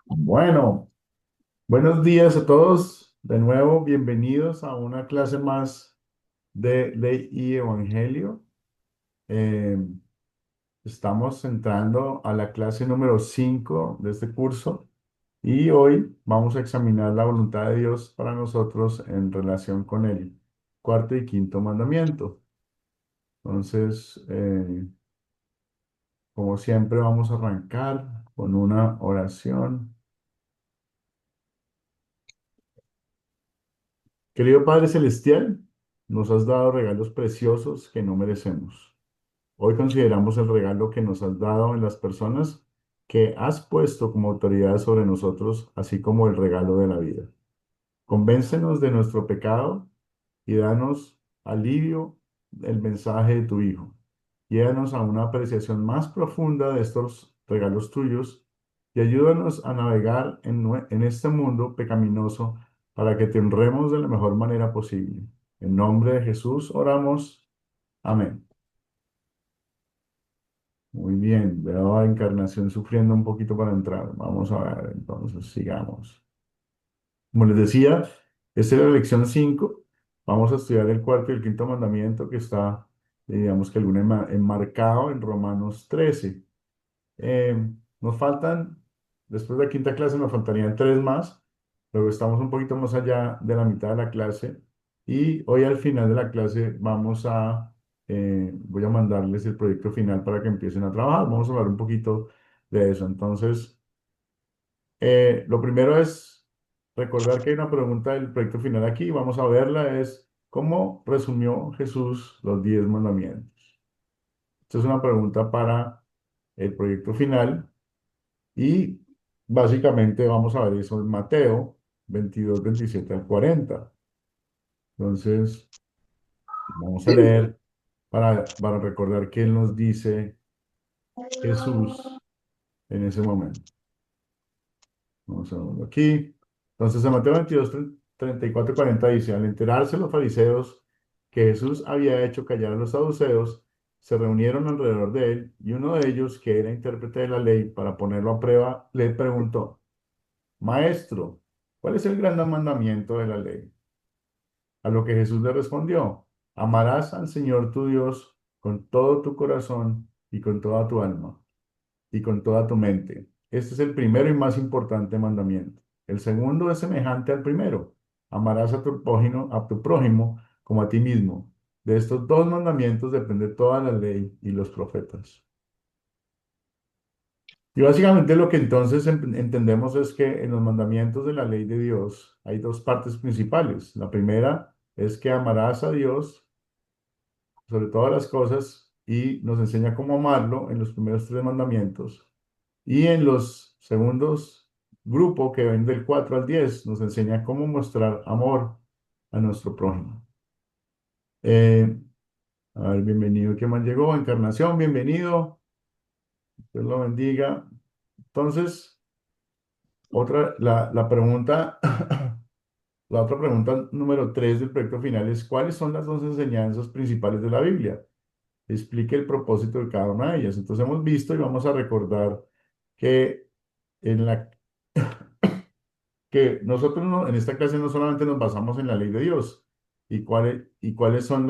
Bueno, buenos días a todos. De nuevo, bienvenidos a una clase más de Ley y Evangelio. Eh, Estamos entrando a la clase número 5 de este curso y hoy vamos a examinar la voluntad de Dios para nosotros en relación con el cuarto y quinto mandamiento. Entonces, como siempre, vamos a arrancar con una oración. Querido Padre Celestial, nos has dado regalos preciosos que no merecemos. Hoy consideramos el regalo que nos has dado en las personas que has puesto como autoridad sobre nosotros, así como el regalo de la vida. Convéncenos de nuestro pecado y danos alivio del mensaje de tu Hijo. Llévanos a una apreciación más profunda de estos regalos tuyos y ayúdanos a navegar en este mundo pecaminoso para que te honremos de la mejor manera posible. En nombre de Jesús oramos. Amén. Muy bien, veo a Encarnación sufriendo un poquito para entrar. Vamos a ver, entonces sigamos. Como les decía, esta es la lección 5. Vamos a estudiar el cuarto y el quinto mandamiento que está, digamos que alguno enmarcado en Romanos 13. Eh, Nos faltan, después de la quinta clase, nos faltarían tres más. Luego estamos un poquito más allá de la mitad de la clase. Y hoy al final de la clase voy a mandarles el proyecto final para que empiecen a trabajar. Vamos a hablar un poquito de eso. Entonces, lo primero es recordar que hay una pregunta del proyecto final aquí. Vamos a verla. Es, ¿cómo resumió Jesús los 10 mandamientos? Esta es una pregunta para el proyecto final. Y básicamente vamos a ver eso en Mateo 22 27 al 40. Entonces, vamos a leer para recordar qué nos dice Jesús en ese momento. Vamos a verlo aquí. Entonces, en Mateo 22 34 y 40 dice, al enterarse los fariseos que Jesús había hecho callar a los saduceos, se reunieron alrededor de él y uno de ellos, que era intérprete de la ley, para ponerlo a prueba, le preguntó, Maestro, ¿cuál es el gran mandamiento de la ley? A lo que Jesús le respondió, amarás al Señor tu Dios con todo tu corazón y con toda tu alma y con toda tu mente. Este es el primero y más importante mandamiento. El segundo es semejante al primero. Amarás a tu prójimo como a ti mismo. De estos dos mandamientos depende toda la ley y los profetas. Y básicamente lo que entonces entendemos es que en los mandamientos de la ley de Dios hay dos partes principales. La primera es que amarás a Dios sobre todas las cosas y nos enseña cómo amarlo en los primeros tres mandamientos. Y en los segundos grupo que ven del 4 al 10 nos enseña cómo mostrar amor a nuestro prójimo. Eh, a ver, bienvenido, ¿qué más llegó? Encarnación, bienvenido. Dios lo bendiga. Entonces, la pregunta, la otra pregunta número 3 del proyecto final es, ¿cuáles son las dos enseñanzas principales de la Biblia? Explique el propósito de cada una de ellas. Entonces hemos visto y vamos a recordar que en la que nosotros en esta clase no solamente nos basamos en la ley de Dios y cuáles son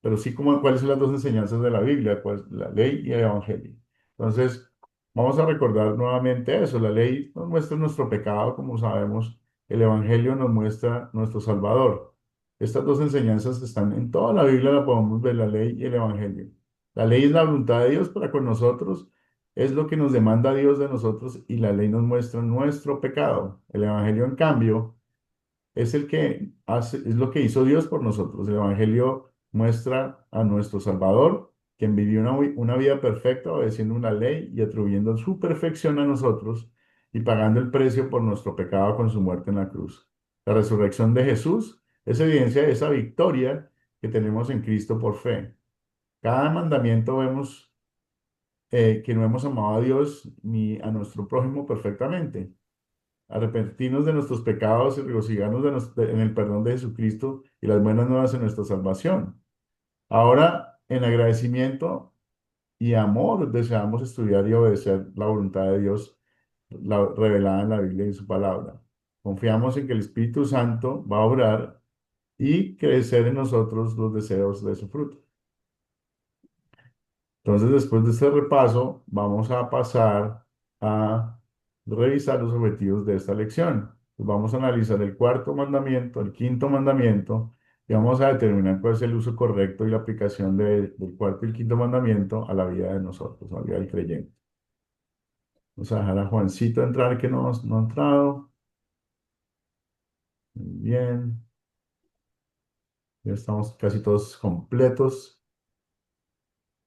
pero sí como cuáles son las dos enseñanzas de la Biblia, pues la ley y el evangelio. Entonces, vamos a recordar nuevamente eso. La ley nos muestra nuestro pecado, como sabemos. El evangelio nos muestra nuestro Salvador. Estas dos enseñanzas están en toda la Biblia, la podemos ver, la ley y el evangelio. La ley es la voluntad de Dios para con nosotros, es lo que nos demanda Dios de nosotros y la ley nos muestra nuestro pecado. El evangelio, en cambio, es el que hace, es lo que hizo Dios por nosotros. El evangelio muestra a nuestro Salvador, quien vivió una vida perfecta, obedeciendo una ley y atribuyendo su perfección a nosotros y pagando el precio por nuestro pecado con su muerte en la cruz. La resurrección de Jesús es evidencia de esa victoria que tenemos en Cristo por fe. Cada mandamiento vemos que no hemos amado a Dios ni a nuestro prójimo perfectamente. Arrepentirnos de nuestros pecados y regocijarnos en el perdón de Jesucristo y las buenas nuevas en nuestra salvación. Ahora, en agradecimiento y amor, deseamos estudiar y obedecer la voluntad de Dios revelada en la Biblia y en su palabra. Confiamos en que el Espíritu Santo va a obrar y crecer en nosotros los deseos de su fruto. Entonces, después de este repaso, vamos a pasar a revisar los objetivos de esta lección. Pues vamos a analizar el cuarto mandamiento, el quinto mandamiento, y vamos a determinar cuál es el uso correcto y la aplicación del cuarto y el quinto mandamiento a la vida de nosotros, a la vida del creyente. Vamos a dejar a Juancito entrar que no ha entrado. Muy bien, ya estamos casi todos completos.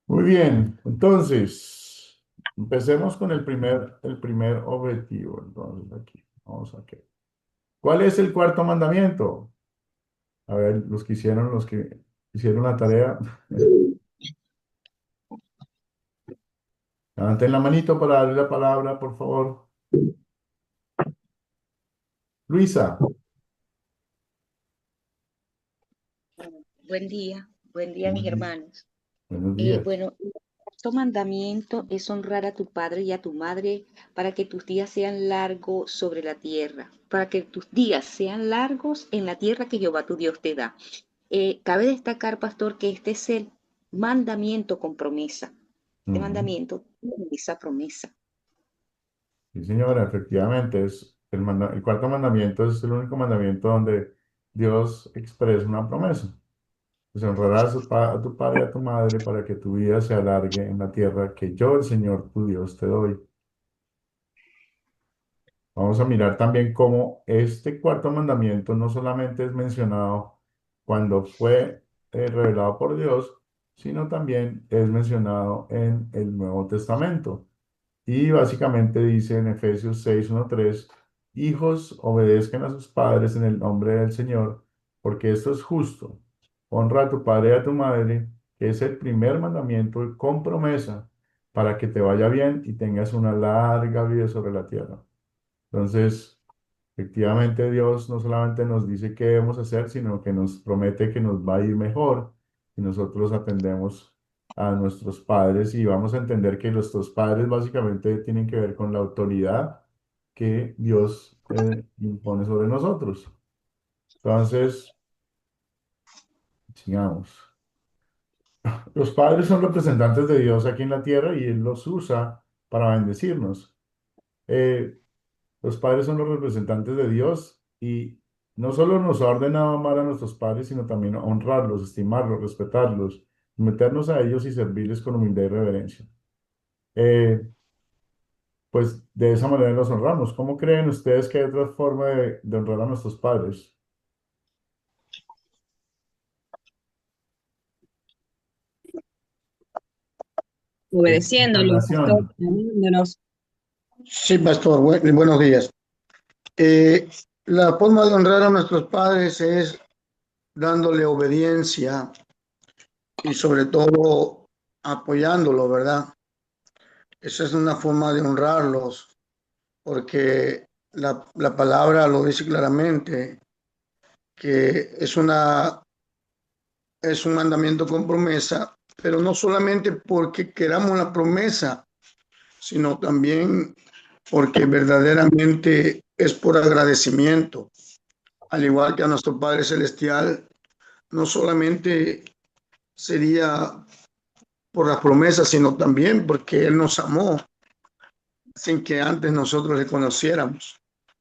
Muy bien, entonces, empecemos con el primer objetivo. Entonces, aquí, vamos a ver. ¿Cuál es el cuarto mandamiento? A ver, los que hicieron la tarea, levanten la manito para darle la palabra, por favor. Luisa, Buen día mis buenos días. hermanos. Buenos días. Bueno, el cuarto mandamiento es honrar a tu padre y a tu madre para que tus días sean largos sobre la tierra, para que tus días sean largos en la tierra que Jehová tu Dios te da. Cabe destacar, pastor, que este es el mandamiento con promesa. Este Ujú. mandamiento tiene esa promesa. Sí, señora, efectivamente, el cuarto mandamiento es el único mandamiento donde Dios expresa una promesa. Pues honrarás a tu padre y a tu madre para que tu vida se alargue en la tierra que yo, el Señor, tu Dios, te doy. Vamos a mirar también cómo este cuarto mandamiento no solamente es mencionado cuando fue revelado por Dios, sino también es mencionado en el Nuevo Testamento. Y básicamente dice en Efesios 6:1-3, hijos, obedezcan a sus padres en el nombre del Señor, porque esto es justo. Honra a tu padre y a tu madre, que es el primer mandamiento con promesa, para que te vaya bien y tengas una larga vida sobre la tierra. Entonces, efectivamente, Dios no solamente nos dice qué debemos hacer, sino que nos promete que nos va a ir mejor si nosotros atendemos a nuestros padres y vamos a entender que nuestros padres básicamente tienen que ver con la autoridad que Dios impone sobre nosotros. Entonces, sigamos. Los padres son representantes de Dios aquí en la tierra y Él los usa para bendecirnos. Eh, Los padres son los representantes de Dios y no solo nos ha ordenado amar a nuestros padres, sino también honrarlos, estimarlos, respetarlos, meternos a ellos y servirles con humildad y reverencia. Eh, pues de esa manera los honramos. ¿Cómo creen ustedes que hay otra forma de honrar a nuestros padres? Obedeciéndolo, pastor, Encarnación. amándonos. Sí, pastor, buenos días. Eh, la forma de honrar a nuestros padres es dándole obediencia y sobre todo apoyándolo, ¿verdad? Esa es una forma de honrarlos, porque la palabra lo dice claramente, que es un mandamiento con promesa, pero no solamente porque queramos la promesa, sino también porque verdaderamente es por agradecimiento. Al igual que a nuestro Padre Celestial, no solamente sería por las promesas, sino también porque Él nos amó sin que antes nosotros le conociéramos.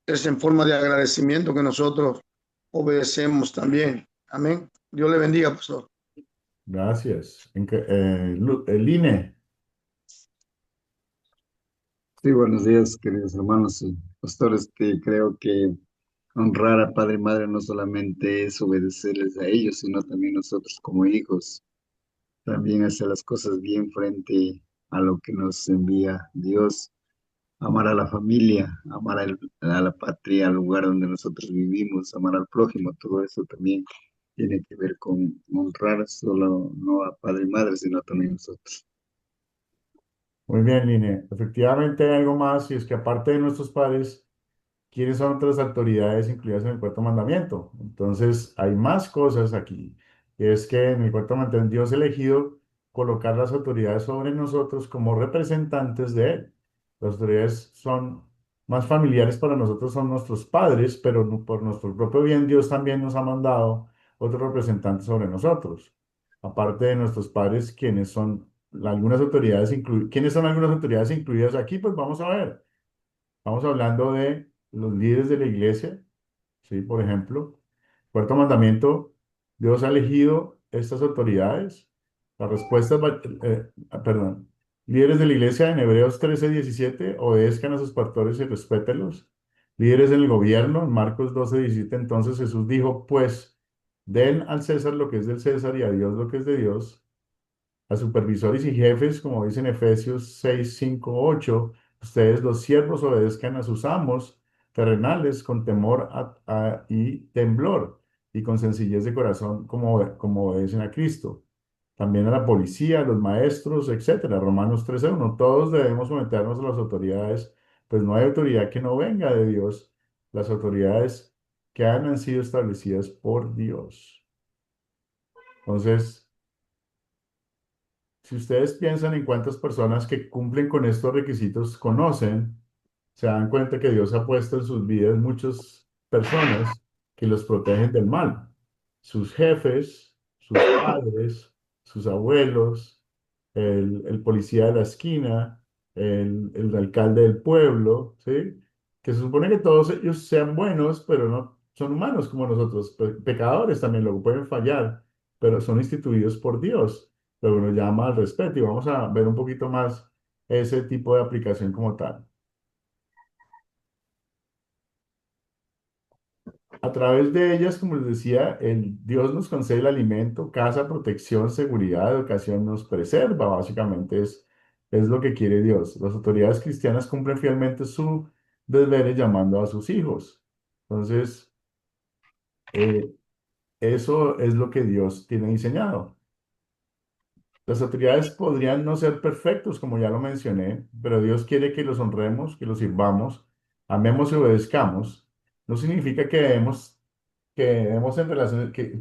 Es en forma de agradecimiento que nosotros obedecemos también. Amén. Dios le bendiga, pastor. Gracias. El INE. Sí, buenos días, queridos hermanos y pastores, que creo que honrar a padre y madre no solamente es obedecerles a ellos, sino también nosotros como hijos, también hacer las cosas bien frente a lo que nos envía Dios, amar a la familia, a la patria, al lugar donde nosotros vivimos, amar al prójimo, todo eso también tiene que ver con honrar solo no a padre y madre, sino también a nosotros. Muy bien, Line. Efectivamente hay algo más y es que aparte de nuestros padres, ¿quiénes son otras autoridades incluidas en el cuarto mandamiento? Entonces, hay más cosas aquí. Y es que en el cuarto mandamiento Dios ha elegido colocar las autoridades sobre nosotros como representantes de Él. Las autoridades son más familiares para nosotros son nuestros padres, pero por nuestro propio bien Dios también nos ha mandado otros representantes sobre nosotros. Aparte de nuestros padres, ¿quiénes son algunas autoridades ¿quiénes son algunas autoridades incluidas aquí? Pues vamos a ver. Estamos hablando de los líderes de la iglesia, ¿sí? Por ejemplo, cuarto mandamiento, Dios ha elegido estas autoridades. La respuesta es, perdón, líderes de la iglesia en Hebreos 13:17, obedezcan a sus pastores y respétenlos. Líderes en el gobierno, en Marcos 12:17, entonces Jesús dijo, pues, den al César lo que es del César y a Dios lo que es de Dios. A supervisores y jefes, como dice en Efesios 6, 5, 8, ustedes los siervos obedezcan a sus amos terrenales con temor y temblor y con sencillez de corazón como obedecen a Cristo. También a la policía, a los maestros, etcétera. Romanos 13:1. Todos debemos someternos a las autoridades, pues no hay autoridad que no venga de Dios. Las autoridades que han sido establecidas por Dios. Entonces, si ustedes piensan en cuántas personas que cumplen con estos requisitos conocen, se dan cuenta que Dios ha puesto en sus vidas muchas personas que los protegen del mal. Sus jefes, sus padres, sus abuelos, el policía de la esquina, el alcalde del pueblo, ¿sí? Que se supone que todos ellos sean buenos, pero no son humanos como nosotros, pecadores también, luego pueden fallar, pero son instituidos por Dios, lo que nos llama al respeto y vamos a ver un poquito más ese tipo de aplicación como tal. A través de ellas, como les decía, el Dios nos concede el alimento, casa, protección, seguridad, educación, nos preserva, básicamente es lo que quiere Dios. Las autoridades cristianas cumplen fielmente su deberes llamando a sus hijos. Entonces, eh, eso es lo que Dios tiene diseñado. Las autoridades podrían no ser perfectos, como ya lo mencioné, pero Dios quiere que los honremos, que los sirvamos, amemos y obedezcamos. No significa que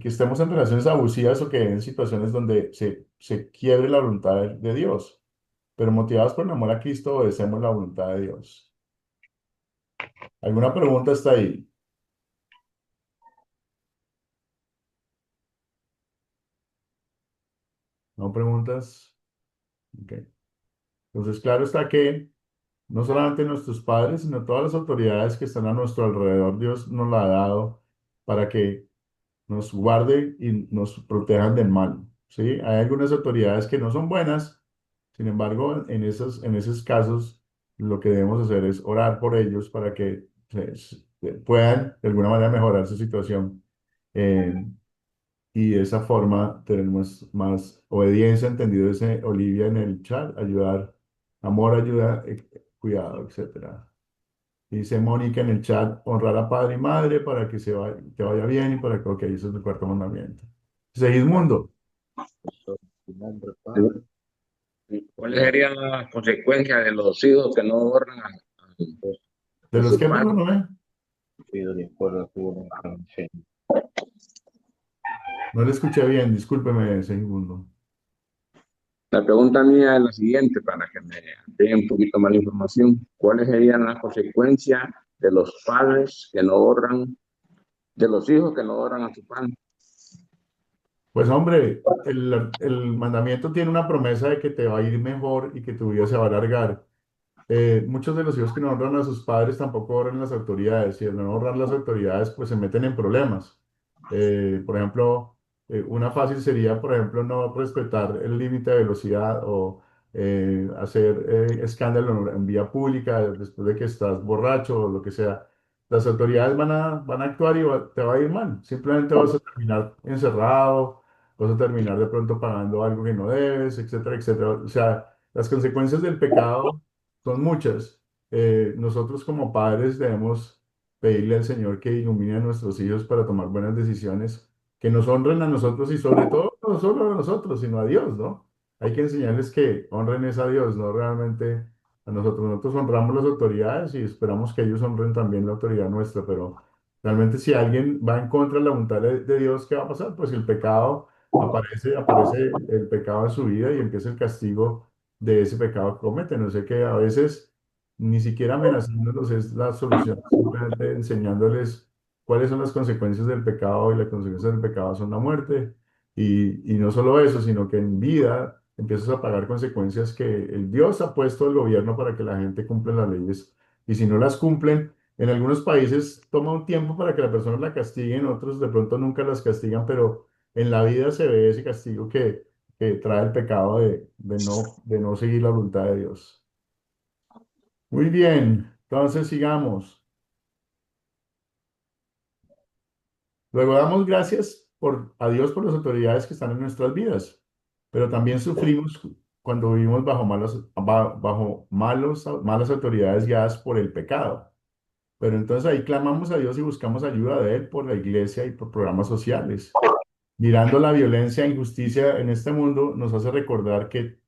estemos en relaciones abusivas o que en situaciones donde se quiebre la voluntad de Dios, pero motivados por el amor a Cristo obedecemos la voluntad de Dios. ¿Alguna pregunta hasta ahí? ¿No preguntas? Ok. Entonces, claro está que no solamente nuestros padres, sino todas las autoridades que están a nuestro alrededor, Dios nos la ha dado para que nos guarde y nos protejan del mal. ¿Sí? Hay algunas autoridades que no son buenas, sin embargo, en esos casos, lo que debemos hacer es orar por ellos para que puedan de alguna manera mejorar su situación. eh, y de esa forma tenemos más obediencia, entendido ese Olivia en el chat, ayudar, amor, ayuda, cuidado, etcétera. Dice Mónica en el chat, honrar a padre y madre para que te vaya bien y para que, ok, eso es el cuarto mandamiento. Segismundo, ¿Cuáles serían las consecuencias de los hijos que no honran ¿de a los sus que, padres? perdón, no, no le escuché bien, discúlpeme, Segismundo. La pregunta mía es la siguiente, para que me dé un poquito más de información. ¿Cuáles serían las consecuencias de los padres que no honran, de los hijos que no honran a sus padres? Pues hombre, el mandamiento tiene una promesa de que te va a ir mejor y que tu vida se va a alargar. Muchos de los hijos que no honran a sus padres tampoco honran las autoridades, y al no honrar las autoridades, pues se meten en problemas. Por ejemplo, una fácil sería, por ejemplo, no respetar el límite de velocidad o hacer escándalo en vía pública después de que estás borracho o lo que sea. Las autoridades van a actuar y te va a ir mal. Simplemente vas a terminar encerrado, vas a terminar de pronto pagando algo que no debes, etcétera, etcétera. O sea, las consecuencias del pecado son muchas. Nosotros como padres debemos pedirle al Señor que ilumine a nuestros hijos para tomar buenas decisiones, que nos honren a nosotros y sobre todo no solo a nosotros, sino a Dios, ¿no? Hay que enseñarles que honren es a Dios, no realmente a nosotros. Nosotros honramos las autoridades y esperamos que ellos honren también la autoridad nuestra, pero realmente si alguien va en contra de la voluntad de Dios, ¿qué va a pasar? Pues el pecado aparece el pecado en su vida y empieza el castigo de ese pecado que cometen. No sé que a veces ni siquiera amenazándolos es la solución, simplemente enseñándoles cuáles son las consecuencias del pecado, y las consecuencias del pecado son la muerte. Y no solo eso, sino que en vida empiezas a pagar consecuencias que el Dios ha puesto el gobierno para que la gente cumpla las leyes. Y si no las cumplen, en algunos países toma un tiempo para que la persona la castigue, en otros de pronto nunca las castigan, pero en la vida se ve ese castigo que trae el pecado de no seguir la voluntad de Dios. Muy bien, entonces sigamos. Luego damos gracias a Dios por las autoridades que están en nuestras vidas, pero también sufrimos cuando vivimos malas autoridades guiadas por el pecado. Pero entonces ahí clamamos a Dios y buscamos ayuda de Él por la iglesia y por programas sociales. Mirando la violencia e injusticia en este mundo nos hace recordar que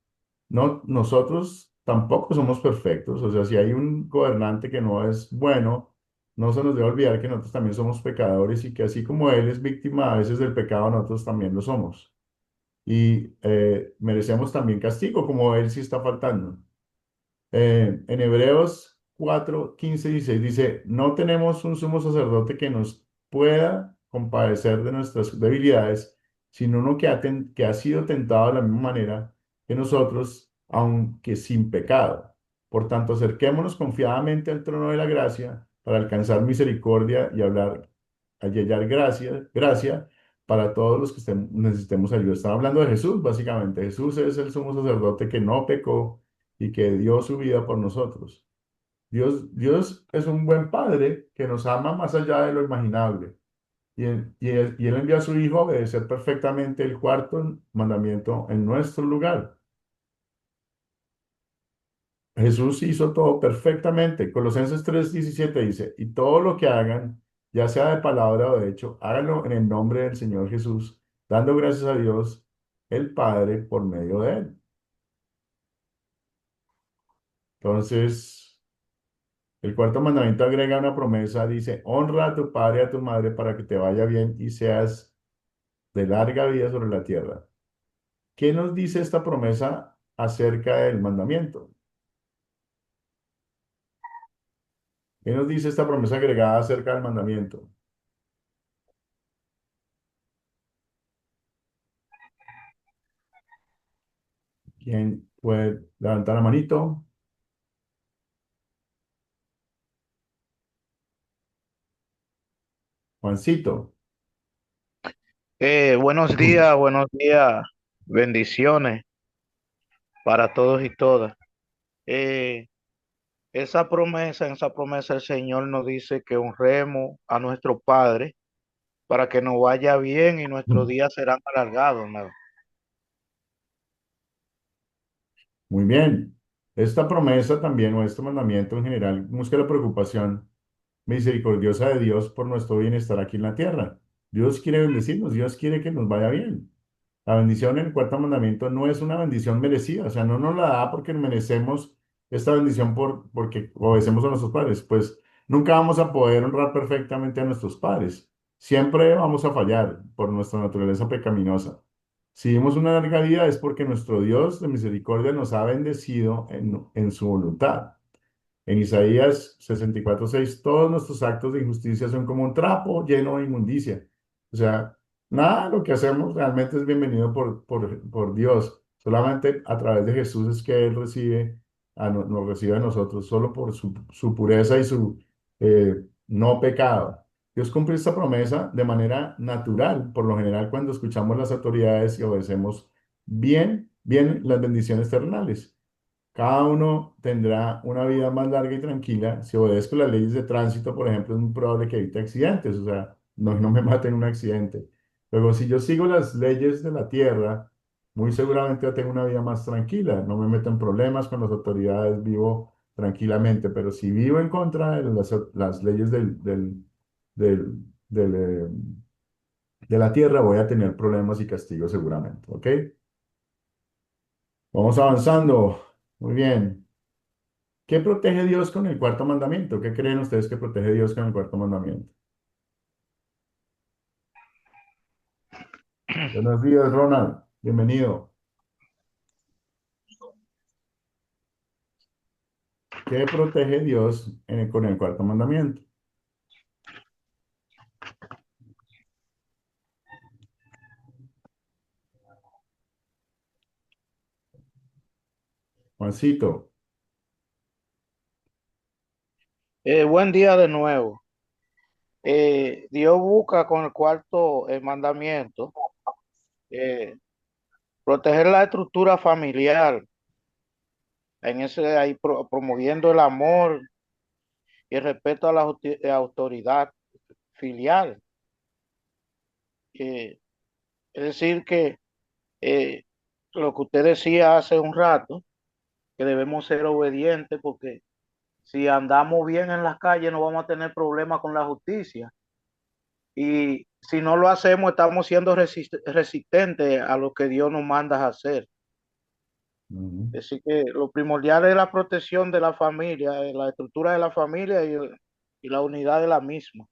no, nosotros tampoco somos perfectos. O sea, si hay un gobernante que no es bueno, no se nos debe olvidar que nosotros también somos pecadores y que así como Él es víctima a veces del pecado, nosotros también lo somos. Y merecemos también castigo, como Él sí está faltando. En Hebreos 4:15 y 16 dice, no tenemos un sumo sacerdote que nos pueda compadecer de nuestras debilidades, sino uno que ha sido tentado de la misma manera que nosotros, aunque sin pecado. Por tanto, acerquémonos confiadamente al trono de la gracia para alcanzar misericordia y hallar gracia para todos los que necesitemos ayuda. Están hablando de Jesús, básicamente. Jesús es el sumo sacerdote que no pecó y que dio su vida por nosotros. Dios es un buen padre que nos ama más allá de lo imaginable. Y él envió a su Hijo a obedecer perfectamente el cuarto mandamiento en nuestro lugar. Jesús hizo todo perfectamente. Colosenses 3:17 dice, y todo lo que hagan, ya sea de palabra o de hecho, háganlo en el nombre del Señor Jesús, dando gracias a Dios, el Padre, por medio de él. Entonces, el cuarto mandamiento agrega una promesa, dice, honra a tu padre y a tu madre para que te vaya bien y seas de larga vida sobre la tierra. ¿Qué nos dice esta promesa acerca del mandamiento? ¿Qué nos dice esta promesa agregada acerca del mandamiento? ¿Quién puede levantar la manito? Juancito. Buenos días, bendiciones para todos y todas. Eh, en esa promesa el Señor nos dice que honremos a nuestro Padre para que nos vaya bien y nuestros días serán alargados, ¿no? Muy bien. Esta promesa también, o este mandamiento en general, busca la preocupación misericordiosa de Dios por nuestro bienestar aquí en la tierra. Dios quiere bendecirnos, Dios quiere que nos vaya bien. La bendición en el cuarto mandamiento no es una bendición merecida, o sea, no nos la da porque merecemos esta bendición porque obedecemos a nuestros padres. Pues nunca vamos a poder honrar perfectamente a nuestros padres. Siempre vamos a fallar por nuestra naturaleza pecaminosa. Si vivimos una larga vida es porque nuestro Dios de misericordia nos ha bendecido en su voluntad. En Isaías 64:6, todos nuestros actos de injusticia son como un trapo lleno de inmundicia. O sea, nada de lo que hacemos realmente es bienvenido por Dios. Solamente a través de Jesús es que Él nos recibe a nosotros, solo por su pureza y su no pecado. Dios cumple esta promesa de manera natural, por lo general, cuando escuchamos las autoridades y obedecemos bien las bendiciones terrenales. Cada uno tendrá una vida más larga y tranquila. Si obedezco las leyes de tránsito, por ejemplo, es muy probable que evite accidentes, o sea, no me mate en un accidente. Luego, si yo sigo las leyes de la tierra, muy seguramente yo tengo una vida más tranquila, no me meto en problemas con las autoridades, vivo tranquilamente, pero si vivo en contra de las leyes del- del, eh, de la tierra, voy a tener problemas y castigos seguramente, ¿ok? Vamos avanzando. Muy bien. ¿Qué protege Dios con el cuarto mandamiento? ¿Qué creen ustedes que protege Dios con el cuarto mandamiento? Buenos días, Ronald. Bienvenido. ¿Qué protege Dios con el cuarto mandamiento? Juancito, Buen día de nuevo. Dios busca con el cuarto mandamiento eh, proteger la estructura familiar, en ese ahí promoviendo el amor y el respeto a la autoridad filial. Eh, es decir, que eh, lo que usted decía hace un rato, que debemos ser obedientes porque si andamos bien en las calles no vamos a tener problemas con la justicia. Y si no lo hacemos, estamos siendo resistentes a lo que Dios nos manda a hacer. ujú, Así que lo primordial es la protección de la familia, la estructura de la familia y la unidad de la misma.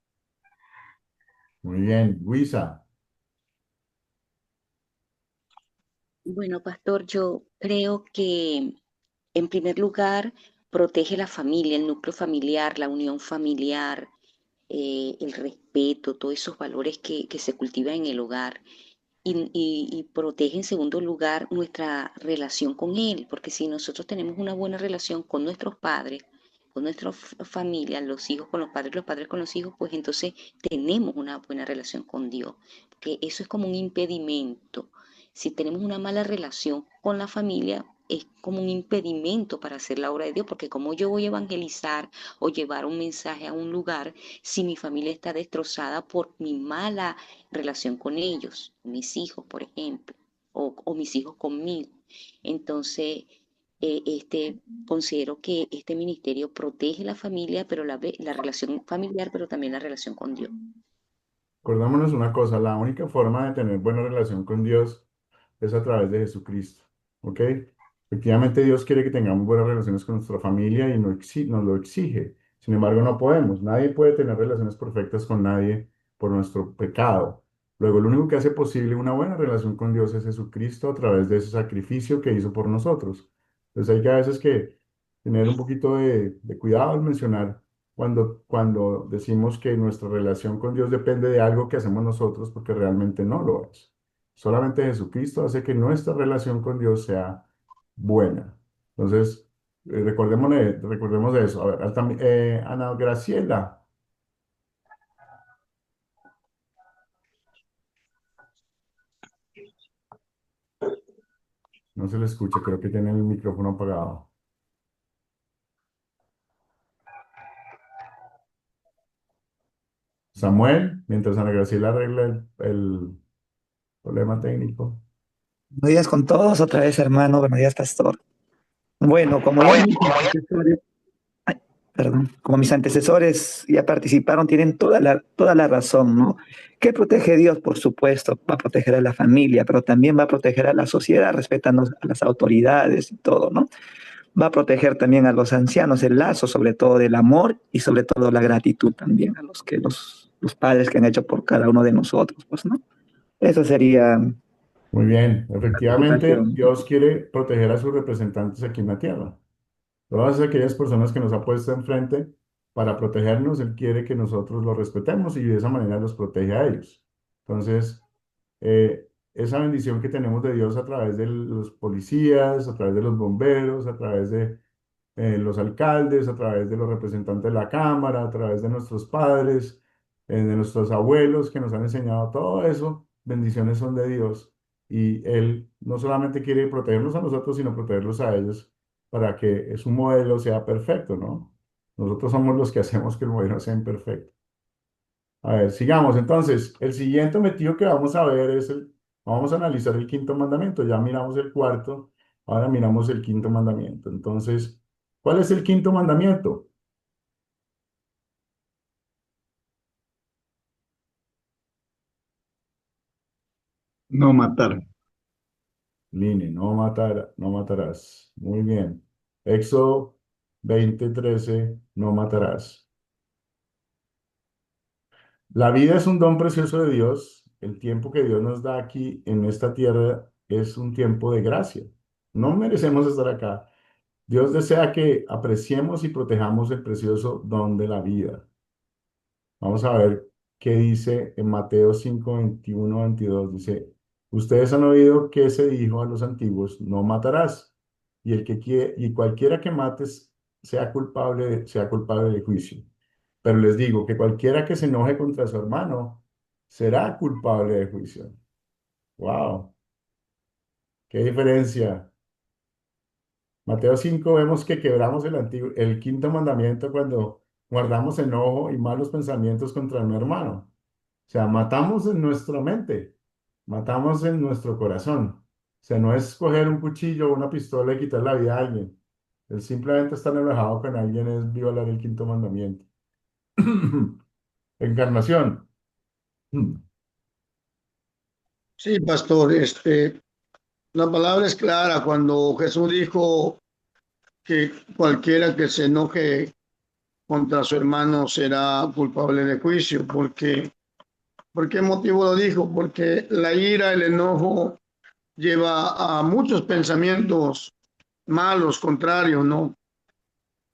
muy bien. Luisa, Bueno, pastor, yo creo que en primer lugar protege la familia, el núcleo familiar, la unión familiar, el respeto, todos esos valores que se cultivan en el hogar. Y protege en segundo lugar nuestra relación con Él, porque si nosotros tenemos una buena relación con nuestros padres, con nuestra familia, los hijos con los padres con los hijos, pues entonces tenemos una buena relación con Dios, porque eso es como un impedimento. Si tenemos una mala relación con la familia, es como un impedimento para hacer la obra de Dios, porque como yo voy a evangelizar o llevar un mensaje a un lugar si mi familia está destrozada por mi mala relación con ellos, mis hijos, por ejemplo, o mis hijos conmigo? Entonces, considero que este ministerio protege la familia, pero la relación familiar, pero también la relación con Dios. acordémonos una cosa, la única forma de tener buena relación con Dios es a través de Jesucristo, ¿ok? Efectivamente, Dios quiere que tengamos buenas relaciones con nuestra familia y nos lo exige. Sin embargo, no podemos. Nadie puede tener relaciones perfectas con nadie por nuestro pecado. Luego, lo único que hace posible una buena relación con Dios es Jesucristo a través de ese sacrificio que hizo por nosotros. Entonces, hay que a veces que tener un poquito de cuidado al mencionar cuando decimos que nuestra relación con Dios depende de algo que hacemos nosotros, porque realmente no lo es. Solamente Jesucristo hace que nuestra relación con Dios sea buena. Entonces, recordemos de eso. A ver, Ana Graciela, no se le escucha, creo que tiene el micrófono apagado. Samuel, mientras Ana Graciela arregla el problema técnico. Buenos días con todos, otra vez hermano, buenos días pastor. Bueno, como ya mis antecesores, ay, perdón, como mis antecesores ya participaron, tienen toda la razón, ¿no? ¿Qué protege Dios? Por supuesto, va a proteger a la familia, pero también va a proteger a la sociedad, respetando a las autoridades y todo, ¿no? Va a proteger también a los ancianos, el lazo sobre todo del amor y sobre todo la gratitud también a los padres que han hecho por cada uno de nosotros, pues, ¿no? Eso sería Muy bien, efectivamente, participación. Dios quiere proteger a sus representantes aquí en la tierra. Todas aquellas personas que nos ha puesto enfrente para protegernos, Él quiere que nosotros los respetemos y de esa manera los protege a ellos. Entonces, esa bendición que tenemos de Dios a través de los policías, a través de los bomberos, a través de los alcaldes, a través de los representantes de la Cámara, a través de nuestros padres, de nuestros abuelos que nos han enseñado todo eso, bendiciones son de Dios. Y Él no solamente quiere protegernos a nosotros, sino protegerlos a ellos para que su modelo sea perfecto, ¿no? Nosotros somos los que hacemos que el modelo sea imperfecto. A ver, sigamos. Entonces, el siguiente metido que vamos a ver vamos a analizar el quinto mandamiento. Ya miramos el cuarto, ahora miramos el quinto mandamiento. Entonces, ¿cuál es el quinto mandamiento? No matar. Line, no matarás. Muy bien. Éxodo 20:13, no matarás. La vida es un don precioso de Dios. El tiempo que Dios nos da aquí en esta tierra es un tiempo de gracia. No merecemos estar acá. Dios desea que apreciemos y protejamos el precioso don de la vida. Vamos a ver qué dice en Mateo 5, 21, 22. Dice, ustedes han oído que se dijo a los antiguos, no matarás, y cualquiera que mates sea culpable de juicio. Pero les digo que cualquiera que se enoje contra su hermano será culpable de juicio. Wow, qué diferencia. Mateo 5 vemos que quebramos el quinto mandamiento cuando guardamos enojo y malos pensamientos contra un hermano. O sea, matamos en nuestra mente, matamos en nuestro corazón. O sea, no es coger un cuchillo o una pistola y quitar la vida a alguien. El simplemente estar enojado con alguien es violar el quinto mandamiento. Encarnación. Sí, pastor, la palabra es clara cuando Jesús dijo que cualquiera que se enoje contra su hermano será culpable de juicio. ¿Por qué motivo lo dijo? Porque la ira, el enojo lleva a muchos pensamientos malos, contrarios, ¿no?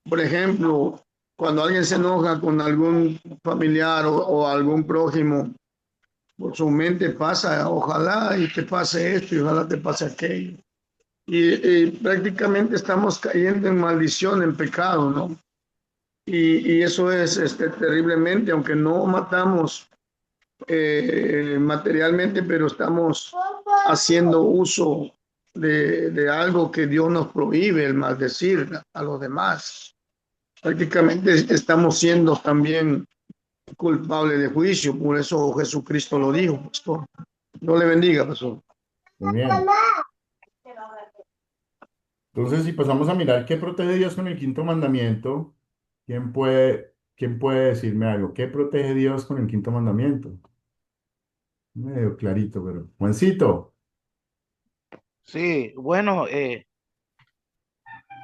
Por ejemplo, cuando alguien se enoja con algún familiar o algún prójimo, por su mente pasa, ojalá y te pase esto y ojalá te pase aquello. Y prácticamente estamos cayendo en maldición, en pecado, ¿no? Y eso es terriblemente, aunque no matamos materialmente, pero estamos haciendo uso de algo que Dios nos prohíbe, el maldecir a los demás. Prácticamente estamos siendo también culpables de juicio, por eso Jesucristo lo dijo, pastor. Dios le bendiga, pastor. Muy bien. Entonces, si pasamos a mirar qué protege Dios con el quinto mandamiento, quién puede decirme algo? ¿Qué protege Dios con el quinto mandamiento? Medio clarito, pero. Juancito. Sí, bueno,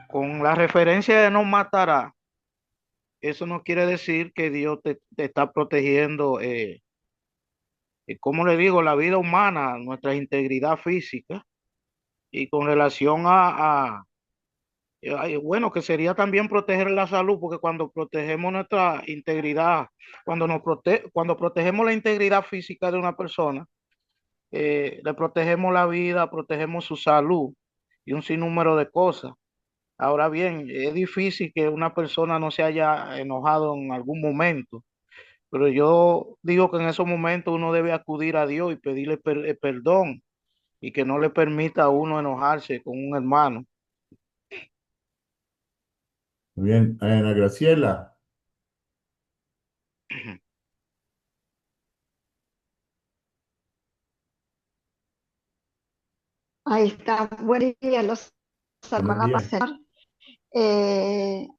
con la referencia de no matará, eso no quiere decir que Dios te está protegiendo, como le digo, la vida humana, nuestra integridad física, y con relación bueno, que sería también proteger la salud, porque cuando protegemos nuestra integridad, cuando protegemos la integridad física de una persona, le protegemos la vida, protegemos su salud y un sinnúmero de cosas. Ahora bien, es difícil que una persona no se haya enojado en algún momento, pero yo digo que en esos momentos uno debe acudir a Dios y pedirle perdón y que no le permita a uno enojarse con un hermano. Muy bien. Ana Graciela. Ahí está. Buen día, los Buenos hermanos días. Señor.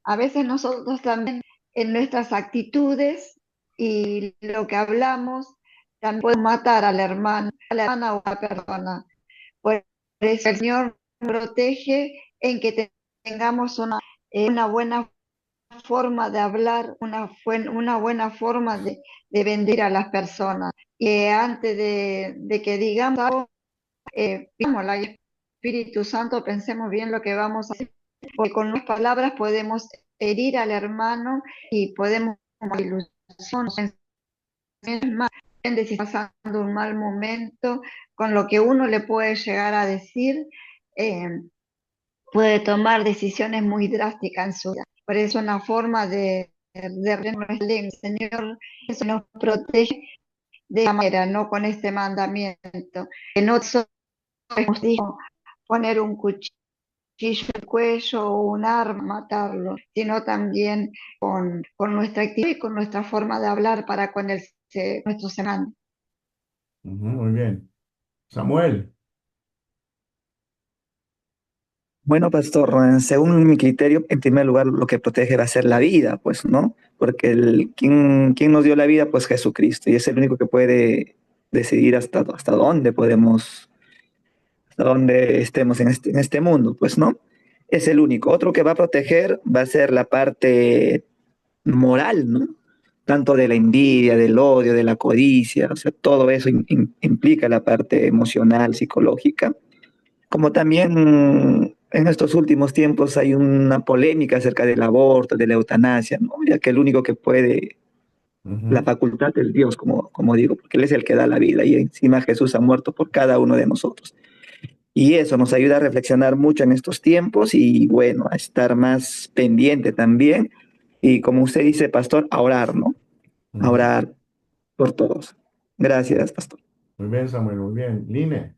A veces nosotros también en nuestras actitudes y lo que hablamos también podemos matar al hermano, a la hermana o a la persona. Por eso el Señor nos protege en que tengamos una buena forma de hablar, una buena forma de bendecir a las personas. Y antes de que digamos algo, pidamos al Espíritu Santo, pensemos bien lo que vamos a hacer, porque con nuestras palabras podemos herir al hermano y podemos ilusión, más, si está pasando un mal momento, con lo que uno le puede llegar a decir, eh, puede tomar decisiones muy drásticas en su vida. Por eso una forma de nuestra lengua, Señor, eso nos protege de esa manera, no con este mandamiento, que no solo nos dijo poner un cuchillo en el cuello o un arma, matarlo, sino también con nuestra actitud y con nuestra forma de hablar para con nuestro semejante. Ujú, muy bien. Samuel. Bueno, pastor, según mi criterio, en primer lugar, lo que protege va a ser la vida, pues, ¿no? Porque quien nos dio la vida, pues Jesucristo, y es el único que puede decidir hasta dónde podemos, hasta dónde estemos en este mundo, pues, ¿no? Es el único. Otro que va a proteger va a ser la parte moral, ¿no? Tanto de la envidia, del odio, de la codicia, o sea, todo eso implica la parte emocional, psicológica, como también en estos últimos tiempos hay una polémica acerca del aborto, de la eutanasia, ¿no? Ya que el único que puede, la Ujú. facultad es Dios, como digo, porque Él es el que da la vida y encima Jesús ha muerto por cada uno de nosotros. Y eso nos ayuda a reflexionar mucho en estos tiempos y bueno, a estar más pendiente también. Y como usted dice, pastor, a orar, ¿no? A Ujú. orar por todos. Gracias, pastor. Muy bien, Samuel, muy bien. Line.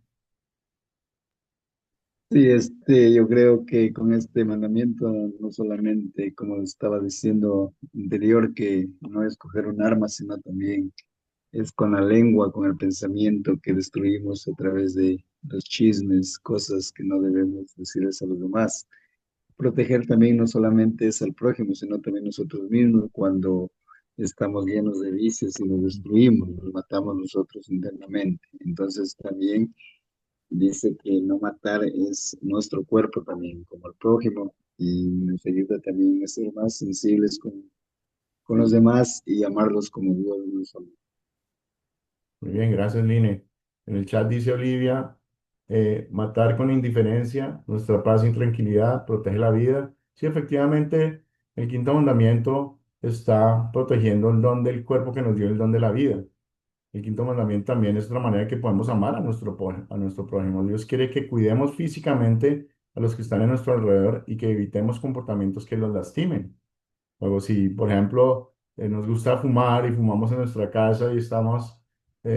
Sí, yo creo que con este mandamiento, no solamente, como estaba diciendo anterior, que no es coger un arma, sino también es con la lengua, con el pensamiento que destruimos a través de los chismes, cosas que no debemos decirles a los demás. Proteger también no solamente es al prójimo, sino también nosotros mismos cuando estamos llenos de vicios y nos destruimos, nos matamos nosotros internamente. Entonces también dice que no matar es nuestro cuerpo también, como el prójimo, y nos ayuda también a ser más sensibles con los demás y amarlos como Dios nos ama. Muy bien, gracias, Line. En el chat dice Olivia, matar con indiferencia, nuestra paz y tranquilidad, protege la vida. Sí, efectivamente, el quinto mandamiento está protegiendo el don del cuerpo que nos dio el don de la vida. El quinto mandamiento también es otra manera que podemos amar a a nuestro prójimo. Dios quiere que cuidemos físicamente a los que están en nuestro alrededor y que evitemos comportamientos que los lastimen. Luego, si, por ejemplo, nos gusta fumar y fumamos en nuestra casa y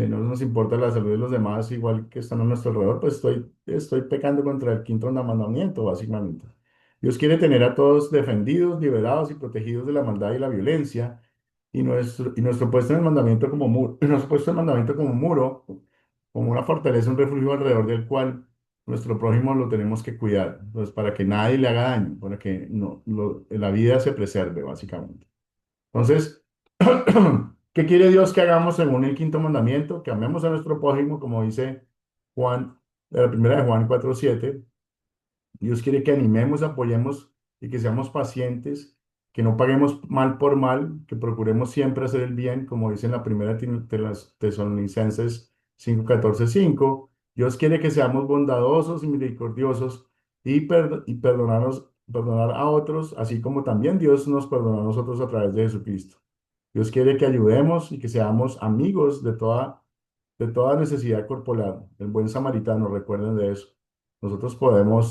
no nos importa la salud de los demás, igual que están a nuestro alrededor, pues estoy pecando contra el quinto mandamiento, básicamente. Dios quiere tener a todos defendidos, liberados y protegidos de la maldad y la violencia. Y nuestro puesto en el mandamiento como muro, nuestro puesto en el mandamiento como muro, como una fortaleza, un refugio alrededor del cual nuestro prójimo lo tenemos que cuidar, pues para que nadie le haga daño, para que la vida se preserve, básicamente. Entonces, ¿qué quiere Dios que hagamos según el quinto mandamiento? Que amemos a nuestro prójimo, como dice Juan, la primera de Juan 4:7. Dios quiere que animemos, apoyemos y que seamos pacientes, que no paguemos mal por mal, que procuremos siempre hacer el bien, como dice en la primera de las Tesalonicenses 5:14-5. Dios quiere que seamos bondadosos y misericordiosos y perdonar a otros, así como también Dios nos perdona a nosotros a través de Jesucristo. Dios quiere que ayudemos y que seamos amigos de toda necesidad corporal. El buen samaritano, recuerden de eso. Nosotros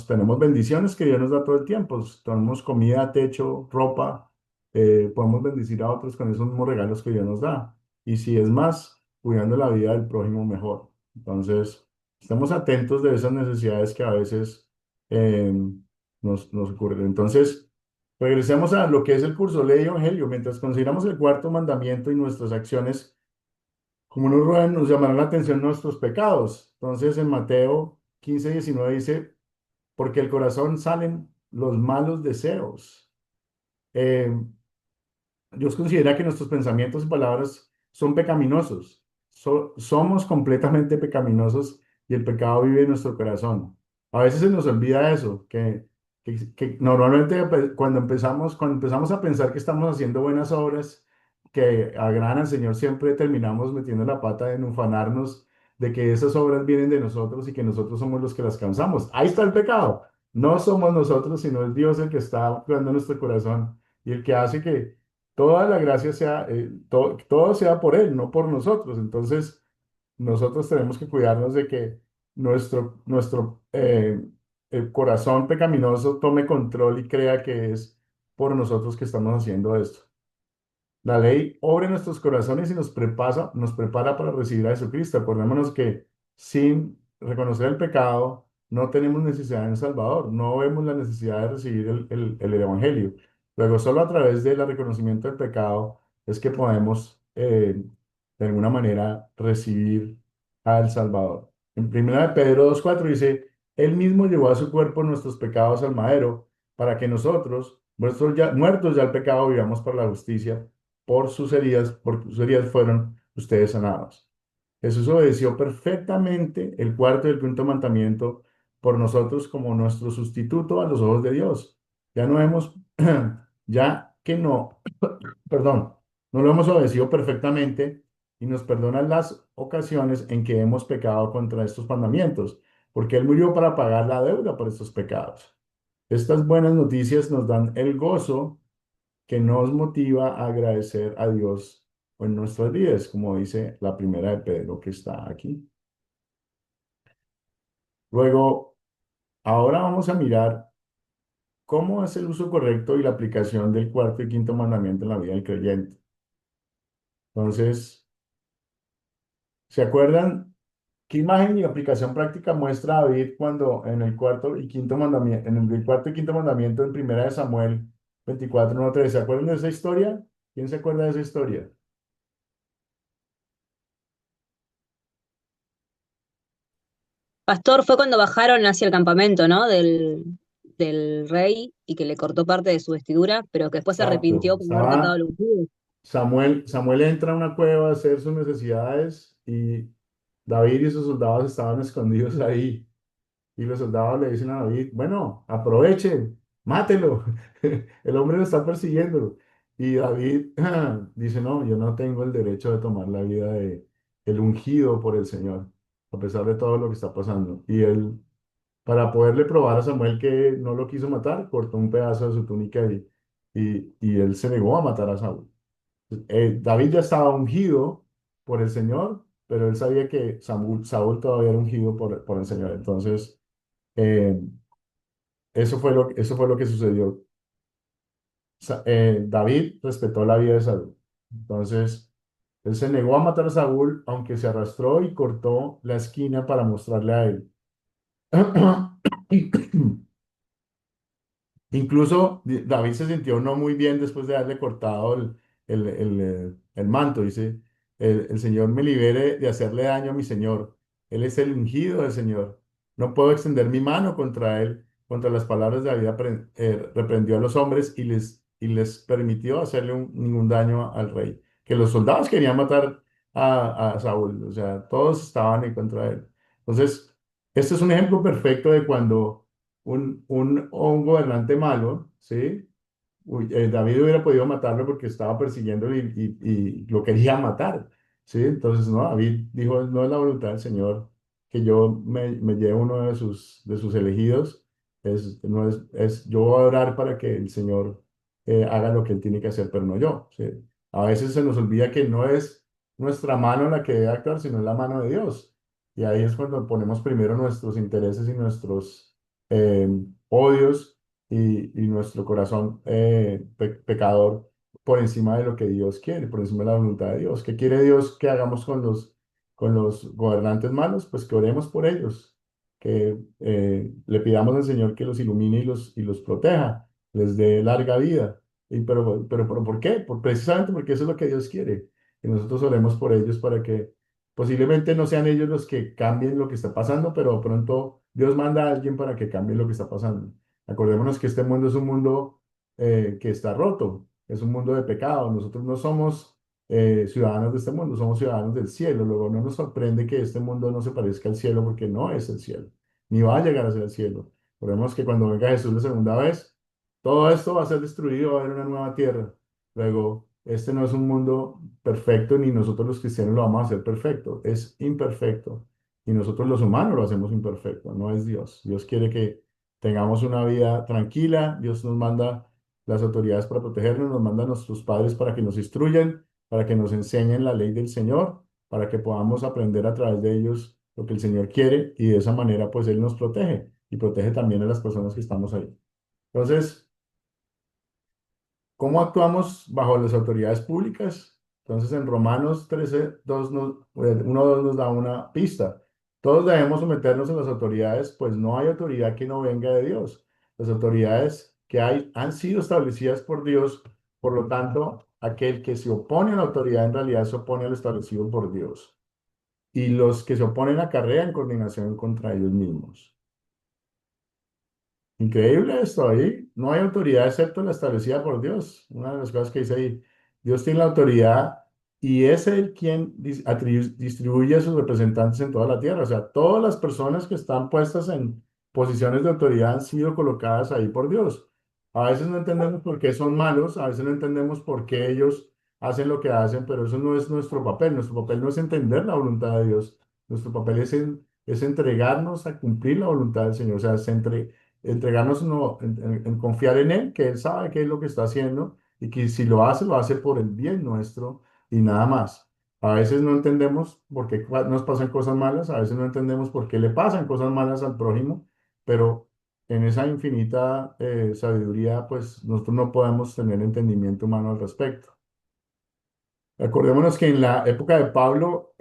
tenemos bendiciones que Dios nos da todo el tiempo. Tenemos comida, techo, ropa. Podemos bendecir a otros con esos mismos regalos que Dios nos da. Y si es más, cuidando la vida del prójimo mejor. Entonces, estemos atentos de esas necesidades que a veces eh, nos ocurren. Entonces, regresemos a lo que es el curso Ley y Evangelio. Mientras consideramos el cuarto mandamiento y nuestras acciones como nos llamarán la atención nuestros pecados. Entonces en Mateo 15:19 dice, porque el corazón salen los malos deseos. Eh, Dios considera que nuestros pensamientos y palabras son pecaminosos. Somos completamente pecaminosos y el pecado vive en nuestro corazón. A veces se nos olvida eso, que normalmente cuando empezamos a pensar que estamos haciendo buenas obras que agradan al Señor, siempre terminamos metiendo la pata en ufanarnos de que esas obras vienen de nosotros y que nosotros somos los que las causamos. Ahí está el pecado. No somos nosotros, sino es Dios el que está actuando en nuestro corazón y el que hace que toda la gracia todo sea por Él, no por nosotros. Entonces, nosotros tenemos que cuidarnos de que nuestro el corazón pecaminoso tome control y crea que es por nosotros que estamos haciendo esto. La ley obra en nuestros corazones y nos prepara para recibir a Jesucristo. Acordémonos que sin reconocer el pecado no tenemos necesidad de un Salvador, no vemos la necesidad de recibir el Evangelio. Luego, solo a través del reconocimiento del pecado es que podemos, de alguna manera, recibir al Salvador. En 1 Pedro 2:4 dice, Él mismo llevó a su cuerpo nuestros pecados al madero, para que nosotros, muertos ya al pecado, vivamos por la justicia por sus heridas fueron ustedes sanados. Jesús obedeció perfectamente el cuarto y el quinto mandamiento por nosotros como nuestro sustituto a los ojos de Dios. Ya no hemos, ya que no, perdón, no lo hemos obedecido perfectamente y nos perdonan las ocasiones en que hemos pecado contra estos mandamientos, porque Él murió para pagar la deuda por estos pecados. Estas buenas noticias nos dan el gozo que nos motiva a agradecer a Dios en nuestras vidas, como dice la primera de Pedro que está aquí. Luego, ahora vamos a mirar cómo es el uso correcto y la aplicación del cuarto y quinto mandamiento en la vida del creyente. Entonces, ¿se acuerdan qué imagen y aplicación práctica muestra David cuando en el cuarto y quinto mandamiento, en el cuarto y quinto mandamiento en primera de Samuel 24, 1, 3? ¿Se acuerdan de esa historia? ¿Quién se acuerda de esa historia? Pastor, fue cuando bajaron hacia el campamento, ¿no? Del rey y que le cortó parte de su vestidura, pero que después se Exacto. arrepintió por no haber tocado el ungido. Samuel entra a una cueva a hacer sus necesidades y David y sus soldados estaban escondidos ahí. Y los soldados le dicen a David, bueno, aprovechen, mátelo. El hombre lo está persiguiendo. Y David dice, no, yo no tengo el derecho de tomar la vida de el ungido por el Señor, a pesar de todo lo que está pasando. Y él, para poderle probar a Samuel que no lo quiso matar, cortó un pedazo de su túnica y él se negó a matar a Saúl. David ya estaba ungido por el Señor, pero él sabía que Saúl todavía era ungido por el Señor. Entonces, eh, eso fue lo que sucedió. David respetó la vida de Saúl. Entonces, él se negó a matar a Saúl, aunque se arrastró y cortó la esquina para mostrarle a él. Incluso David se sintió no muy bien después de haberle cortado el manto. Dice, el Señor me libere de hacerle daño a mi Señor. Él es el ungido del Señor. No puedo extender mi mano contra él. Contra las palabras de David reprendió a los hombres y les permitió hacerle ningún daño al rey. Que los soldados querían matar a Saúl. O sea, todos estaban en contra de él. Entonces, este es un ejemplo perfecto de cuando un gobernante malo, ¿sí? David hubiera podido matarlo porque estaba persiguiéndolo y lo quería matar, ¿sí? Entonces, no, David dijo, no es la voluntad del Señor que yo me lleve uno de sus elegidos, no yo voy a orar para que el Señor haga lo que él tiene que hacer, pero no yo, ¿sí? A veces se nos olvida que no es nuestra mano la que debe actuar, sino es la mano de Dios. Y ahí es cuando ponemos primero nuestros intereses y nuestros eh, odios y nuestro corazón pecador por encima de lo que Dios quiere, por encima de la voluntad de Dios. ¿Qué quiere Dios que hagamos con los gobernantes malos? Pues que oremos por ellos, que le pidamos al Señor que los ilumine y los proteja, les dé larga vida. Pero ¿por qué? Precisamente porque eso es lo que Dios quiere, que nosotros oremos por ellos para que posiblemente no sean ellos los que cambien lo que está pasando, pero pronto Dios manda a alguien para que cambie lo que está pasando. Acordémonos que este mundo es un mundo que está roto, es un mundo de pecado. Nosotros no somos ciudadanos de este mundo, somos ciudadanos del cielo. Luego no nos sorprende que este mundo no se parezca al cielo porque no es el cielo, ni va a llegar a ser el cielo. Recordemos que cuando venga Jesús la segunda vez, todo esto va a ser destruido, va a haber una nueva tierra. Luego, este no es un mundo perfecto, ni nosotros los cristianos lo vamos a hacer perfecto, es imperfecto. Y nosotros los humanos lo hacemos imperfecto, no es Dios. Dios quiere que tengamos una vida tranquila. Dios nos manda las autoridades para protegernos, nos manda a nuestros padres para que nos instruyan, para que nos enseñen la ley del Señor, para que podamos aprender a través de ellos lo que el Señor quiere y de esa manera pues Él nos protege y protege también a las personas que estamos ahí. Entonces, ¿cómo actuamos bajo las autoridades públicas? Entonces, en Romanos 13, 1, 2 nos da una pista. Todos debemos someternos a las autoridades, pues no hay autoridad que no venga de Dios. Las autoridades que hay han sido establecidas por Dios, por lo tanto, aquel que se opone a la autoridad en realidad se opone al establecido por Dios. Y los que se oponen acarrean coordinación contra ellos mismos. Increíble esto ahí. No hay autoridad excepto la establecida por Dios. Una de las cosas que dice ahí. Dios tiene la autoridad y es Él quien distribuye a sus representantes en toda la tierra. O sea, todas las personas que están puestas en posiciones de autoridad han sido colocadas ahí por Dios. A veces no entendemos por qué son malos, a veces no entendemos por qué ellos hacen lo que hacen, pero eso no es nuestro papel. Nuestro papel no es entender la voluntad de Dios. Nuestro papel es entregarnos a cumplir la voluntad del Señor. O sea, entregarnos en confiar en Él, que Él sabe qué es lo que está haciendo y que si lo hace por el bien nuestro y nada más. A veces no entendemos por qué nos pasan cosas malas, a veces no entendemos por qué le pasan cosas malas al prójimo, pero en esa infinita sabiduría, pues nosotros no podemos tener entendimiento humano al respecto. Acordémonos que en la época de Pablo,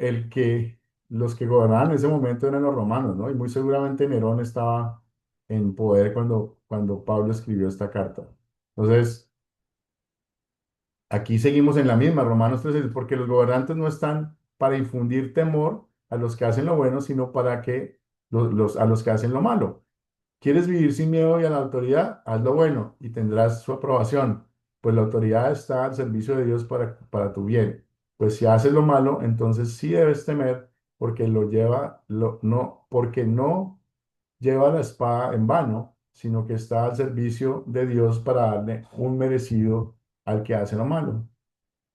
los que gobernaban en ese momento eran los romanos, ¿no? Y muy seguramente Nerón estaba en poder cuando Pablo escribió esta carta. Entonces, aquí seguimos en la misma, Romanos 13, porque los gobernantes no están para infundir temor a los que hacen lo bueno, sino para que a los que hacen lo malo. ¿Quieres vivir sin miedo y a la autoridad? Haz lo bueno y tendrás su aprobación, pues la autoridad está al servicio de Dios para tu bien. Pues si haces lo malo, entonces sí debes temer, porque porque no lleva la espada en vano, sino que está al servicio de Dios para darle un merecido al que hace lo malo.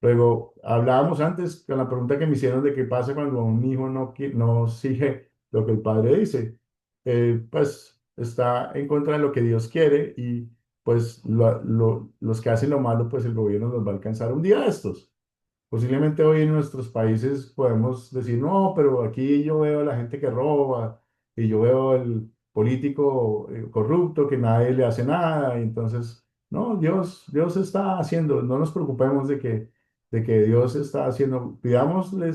Luego, hablábamos antes con la pregunta que me hicieron de qué pasa cuando un hijo no sigue lo que el padre dice. Pues está en contra de lo que Dios quiere y pues los que hacen lo malo, pues el gobierno los va a alcanzar un día de estos. Posiblemente hoy en nuestros países podemos decir, no, pero aquí yo veo a la gente que roba y yo veo el político corrupto que nadie le hace nada. Y entonces, no, Dios está haciendo, no nos preocupemos de que Dios está haciendo, pidámosle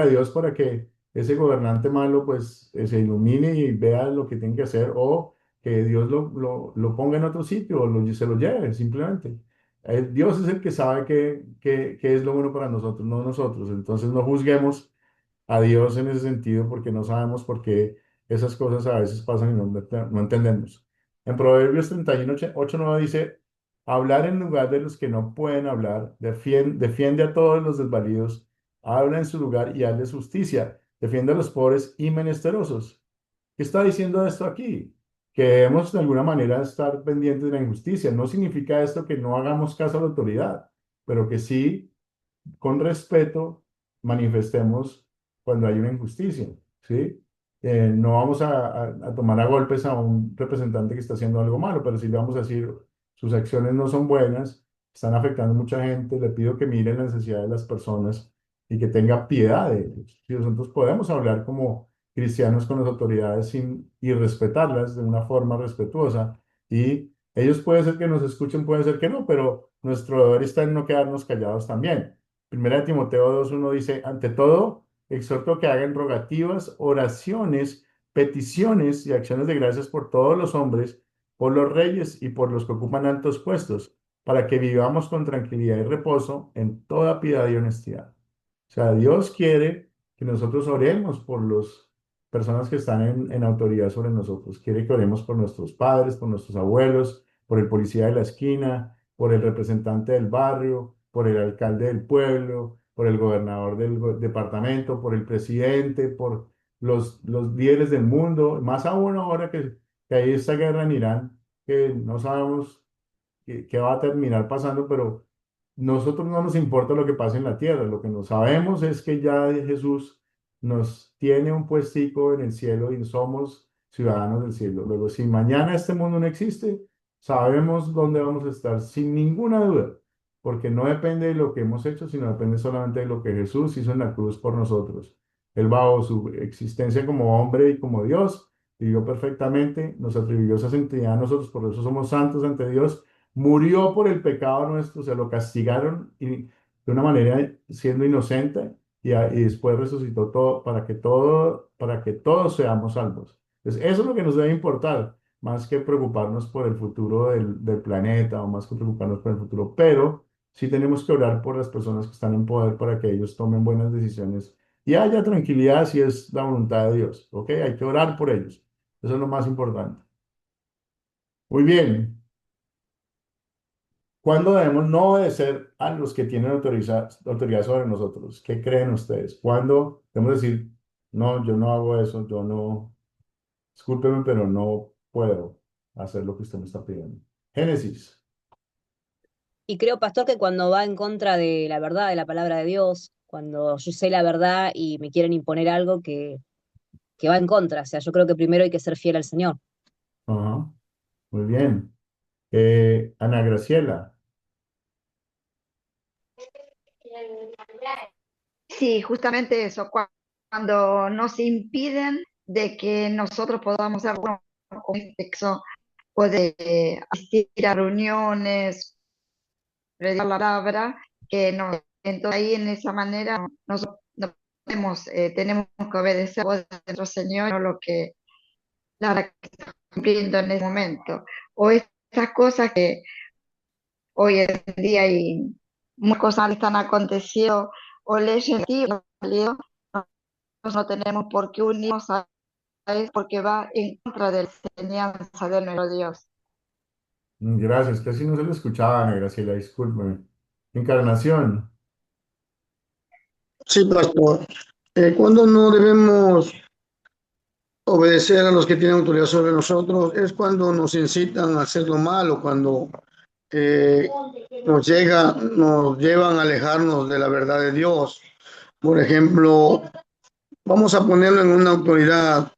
a Dios para que ese gobernante malo pues se ilumine y vea lo que tiene que hacer o que Dios lo ponga en otro sitio o se lo lleve simplemente. Dios es el que sabe qué es lo bueno para nosotros, no nosotros. Entonces no juzguemos a Dios en ese sentido porque no sabemos por qué esas cosas a veces pasan y no entendemos. En Proverbios 31, 8, 9 dice, hablar en lugar de los que no pueden hablar, defiende a todos los desvalidos, habla en su lugar y hazles justicia, defiende a los pobres y menesterosos. ¿Qué está diciendo esto aquí? Que debemos de alguna manera estar pendientes de la injusticia. No significa esto que no hagamos caso a la autoridad, pero que sí, con respeto, manifestemos cuando hay una injusticia, ¿sí? No vamos a tomar a golpes a un representante que está haciendo algo malo, pero sí le vamos a decir, sus acciones no son buenas, están afectando a mucha gente, le pido que mire la necesidad de las personas y que tenga piedad de ellos. Si nosotros podemos hablar como cristianos con las autoridades y respetarlas de una forma respetuosa. Y ellos puede ser que nos escuchen, puede ser que no, pero nuestro deber está en no quedarnos callados también. Primera de Timoteo 2:1 dice, ante todo, exhorto que hagan rogativas, oraciones, peticiones y acciones de gracias por todos los hombres, por los reyes y por los que ocupan altos puestos, para que vivamos con tranquilidad y reposo en toda piedad y honestidad. O sea, Dios quiere que nosotros oremos por las personas que están en autoridad sobre nosotros. Quiere que oremos por nuestros padres, por nuestros abuelos, por el policía de la esquina, por el representante del barrio, por el alcalde del pueblo, por el gobernador del departamento, por el presidente, por los líderes del mundo. Más aún ahora que hay esta guerra en Irán, que no sabemos qué va a terminar pasando, pero nosotros no nos importa lo que pase en la tierra, lo que no sabemos es que ya Jesús nos tiene un puestico en el cielo y somos ciudadanos del cielo. Luego, si mañana este mundo no existe, sabemos dónde vamos a estar sin ninguna duda, porque no depende de lo que hemos hecho, sino depende solamente de lo que Jesús hizo en la cruz por nosotros. Él bajo su existencia como hombre y como Dios, vivió perfectamente, nos atribuyó esa santidad a nosotros, por eso somos santos ante Dios, murió por el pecado nuestro, se lo castigaron y de una manera siendo inocente y después resucitó todo para que todos seamos salvos. Entonces, eso es lo que nos debe importar, más que preocuparnos por el futuro del planeta o más que preocuparnos por el futuro, pero sí tenemos que orar por las personas que están en poder para que ellos tomen buenas decisiones y haya tranquilidad si es la voluntad de Dios, ¿ok? Hay que orar por ellos. Eso es lo más importante. Muy bien. ¿Cuándo debemos no obedecer a los que tienen autoridad sobre nosotros? ¿Qué creen ustedes? ¿Cuándo debemos decir, no, yo no hago eso, yo no, discúlpeme, pero no puedo hacer lo que usted me está pidiendo? Génesis. Y creo, pastor, que cuando va en contra de la verdad, de la palabra de Dios, cuando yo sé la verdad y me quieren imponer algo que va en contra, o sea, yo creo que primero hay que ser fiel al Señor. Ajá. Muy bien. Ana Graciela. Sí, justamente eso, cuando nos impiden de que nosotros podamos hacer bueno, con este texto, puede asistir a reuniones, predicar la palabra, que no, entonces ahí en esa manera nosotros no podemos, tenemos que obedecer a la voz de nuestro Señor, no lo que la verdad que está cumpliendo en ese momento. O estas cosas que hoy en día y muchas cosas están aconteciendo, o leyes que han salido, nosotros no tenemos por qué unirnos a eso porque va en contra de la enseñanza de nuestro Dios. Gracias, casi no se le escuchaba, Ana Graciela, discúlpeme. Encarnación. Sí, pastor. Cuando no debemos obedecer a los que tienen autoridad sobre nosotros es cuando nos incitan a hacer lo malo, cuando eh, nos llevan a alejarnos de la verdad de Dios. Por ejemplo, vamos a ponerlo en una autoridad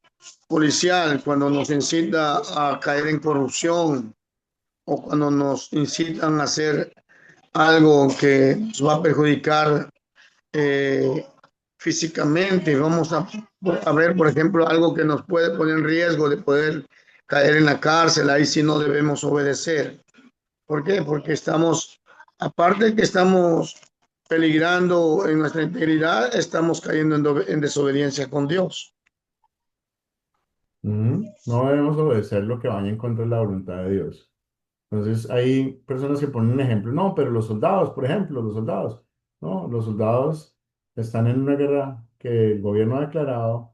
policial cuando nos incita a caer en corrupción o cuando nos incitan a hacer algo que nos va a perjudicar eh, físicamente. Vamos a ver, por ejemplo, algo que nos puede poner en riesgo de poder caer en la cárcel. Ahí sí no debemos obedecer. ¿Por qué? Porque estamos, aparte que estamos peligrando en nuestra integridad, estamos cayendo en desobediencia con Dios. No debemos obedecer lo que vaya en contra de la voluntad de Dios. Entonces, hay personas que ponen un ejemplo, no, pero los soldados, por ejemplo, los soldados, no, los soldados están en una guerra que el gobierno ha declarado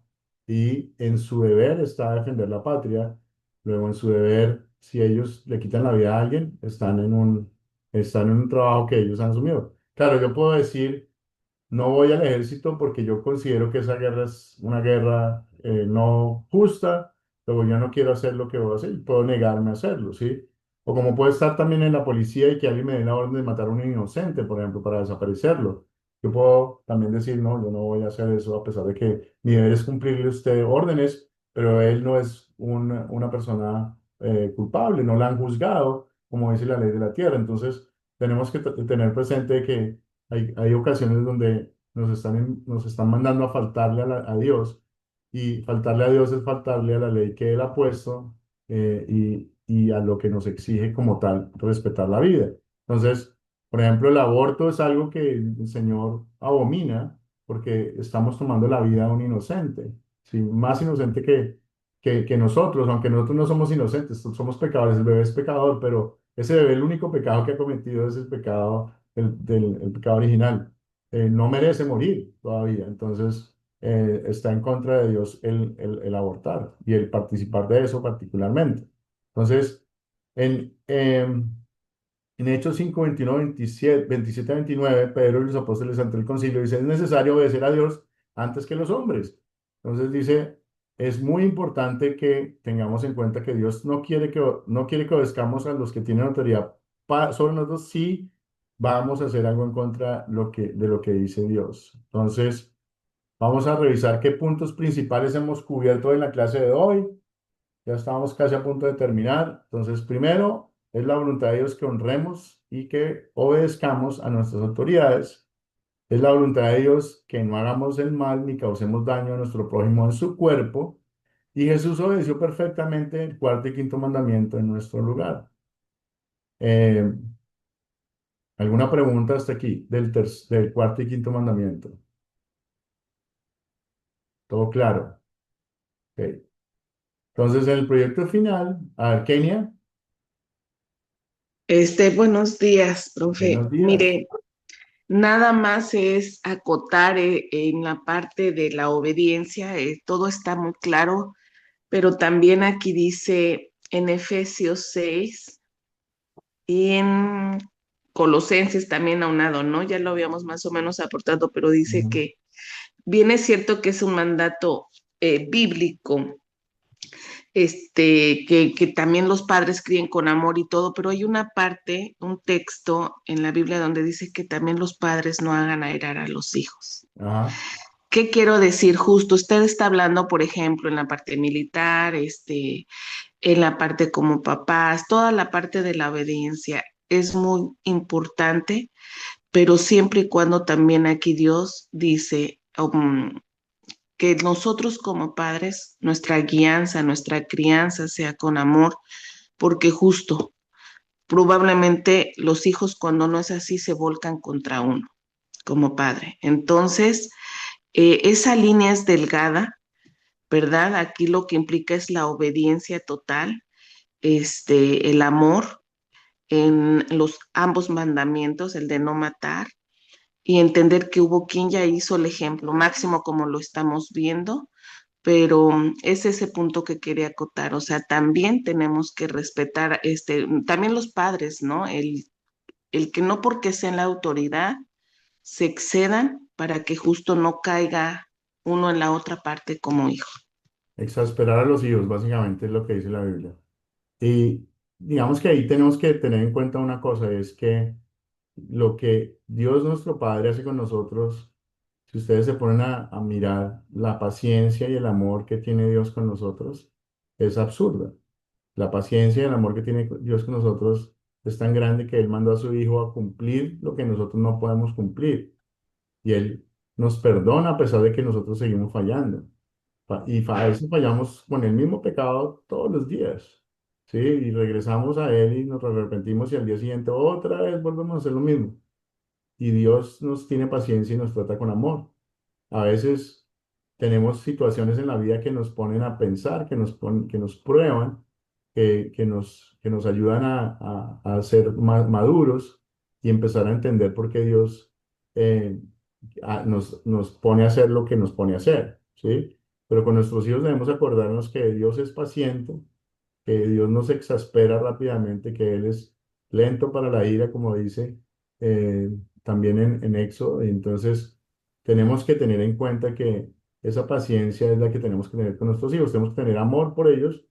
y en su deber está defender la patria. Luego, en su deber, si ellos le quitan la vida a alguien, están en un trabajo que ellos han asumido. Claro, yo puedo decir, no voy al ejército porque yo considero que esa guerra es una guerra no justa, luego yo no quiero hacer lo que voy a hacer, puedo negarme a hacerlo, ¿sí? O como puede estar también en la policía y que alguien me dé la orden de matar a un inocente, por ejemplo, para desaparecerlo. Yo puedo también decir, no, yo no voy a hacer eso, a pesar de que mi deber es cumplirle a usted órdenes, pero él no es una persona culpable, no la han juzgado, como dice la ley de la tierra. Entonces, tenemos que tener presente que hay ocasiones donde nos están mandando a faltarle a Dios, y faltarle a Dios es faltarle a la ley que Él ha puesto, y a lo que nos exige como tal respetar la vida. Entonces, por ejemplo, el aborto es algo que el Señor abomina porque estamos tomando la vida de un inocente, ¿sí? Más inocente que nosotros, aunque nosotros no somos inocentes, somos pecadores, el bebé es pecador, pero ese bebé el único pecado que ha cometido es el pecado, el pecado original. No merece morir todavía, entonces está en contra de Dios el abortar y el participar de eso particularmente. Entonces, en, em, en Hechos 5, 21, 27, 27 a 29, Pedro y los apóstoles ante el concilio dice, es necesario obedecer a Dios antes que los hombres. Entonces dice, es muy importante que tengamos en cuenta que Dios no quiere que obedezcamos a los que tienen autoridad sobre nosotros si vamos a hacer algo en contra de lo que dice Dios. Entonces, vamos a revisar qué puntos principales hemos cubierto en la clase de hoy. Ya estamos casi a punto de terminar. Entonces, primero, es la voluntad de Dios que honremos y que obedezcamos a nuestras autoridades. Es la voluntad de Dios que no hagamos el mal ni causemos daño a nuestro prójimo en su cuerpo. Y Jesús obedeció perfectamente el cuarto y quinto mandamiento en nuestro lugar. Eh, ¿Alguna pregunta hasta aquí del cuarto y quinto mandamiento? ¿Todo claro? Ok. Entonces, en el proyecto final, a ver, Kenia, Buenos días, profe. buenos días. Mire, nada más es acotar en la parte de la obediencia, todo está muy claro, pero también aquí dice en Efesios 6 y en Colosenses también aunado, ¿no? Ya lo habíamos más o menos aportado, pero dice Ujú. que bien es cierto que es un mandato bíblico, que también los padres críen con amor y todo, pero hay una parte, un texto en la Biblia donde dice que también los padres no hagan aerar a los hijos. Ajá. ¿Qué quiero decir? Justo usted está hablando, por ejemplo, en la parte militar, en la parte como papás, toda la parte de la obediencia es muy importante, pero siempre y cuando también aquí Dios dice que nosotros como padres, nuestra guianza, nuestra crianza sea con amor, porque justo, probablemente los hijos cuando no es así se volcan contra uno como padre. Entonces, esa línea es delgada, ¿verdad? Aquí lo que implica es la obediencia total, el amor en los ambos mandamientos, el de no matar, y entender que hubo quien ya hizo el ejemplo máximo como lo estamos viendo, pero es ese punto que quería acotar, o sea, también tenemos que respetar, también los padres, ¿no? El que no porque sea en la autoridad se excedan para que justo no caiga uno en la otra parte como hijo. Exasperar a los hijos, básicamente es lo que dice la Biblia. Y digamos que ahí tenemos que tener en cuenta una cosa, es que lo que Dios nuestro Padre hace con nosotros, si ustedes se ponen a mirar la paciencia y el amor que tiene Dios con nosotros, es absurda. La paciencia y el amor que tiene Dios con nosotros es tan grande que Él mandó a su Hijo a cumplir lo que nosotros no podemos cumplir. Y Él nos perdona a pesar de que nosotros seguimos fallando. A veces fallamos con el mismo pecado todos los días. ¿Sí? Y regresamos a Él y nos arrepentimos y al día siguiente otra vez volvemos a hacer lo mismo. Y Dios nos tiene paciencia y nos trata con amor. A veces tenemos situaciones en la vida que nos ponen a pensar, que nos prueban, que nos ayudan a ser más maduros y empezar a entender por qué Dios eh, nos pone a hacer lo que nos pone a hacer, ¿sí? Pero con nuestros hijos debemos acordarnos que Dios es paciente, que Dios no se exaspera rápidamente, que Él es lento para la ira, como dice eh, también en Éxodo. Y entonces tenemos que tener en cuenta que esa paciencia es la que tenemos que tener con nuestros hijos. Tenemos que tener amor por ellos.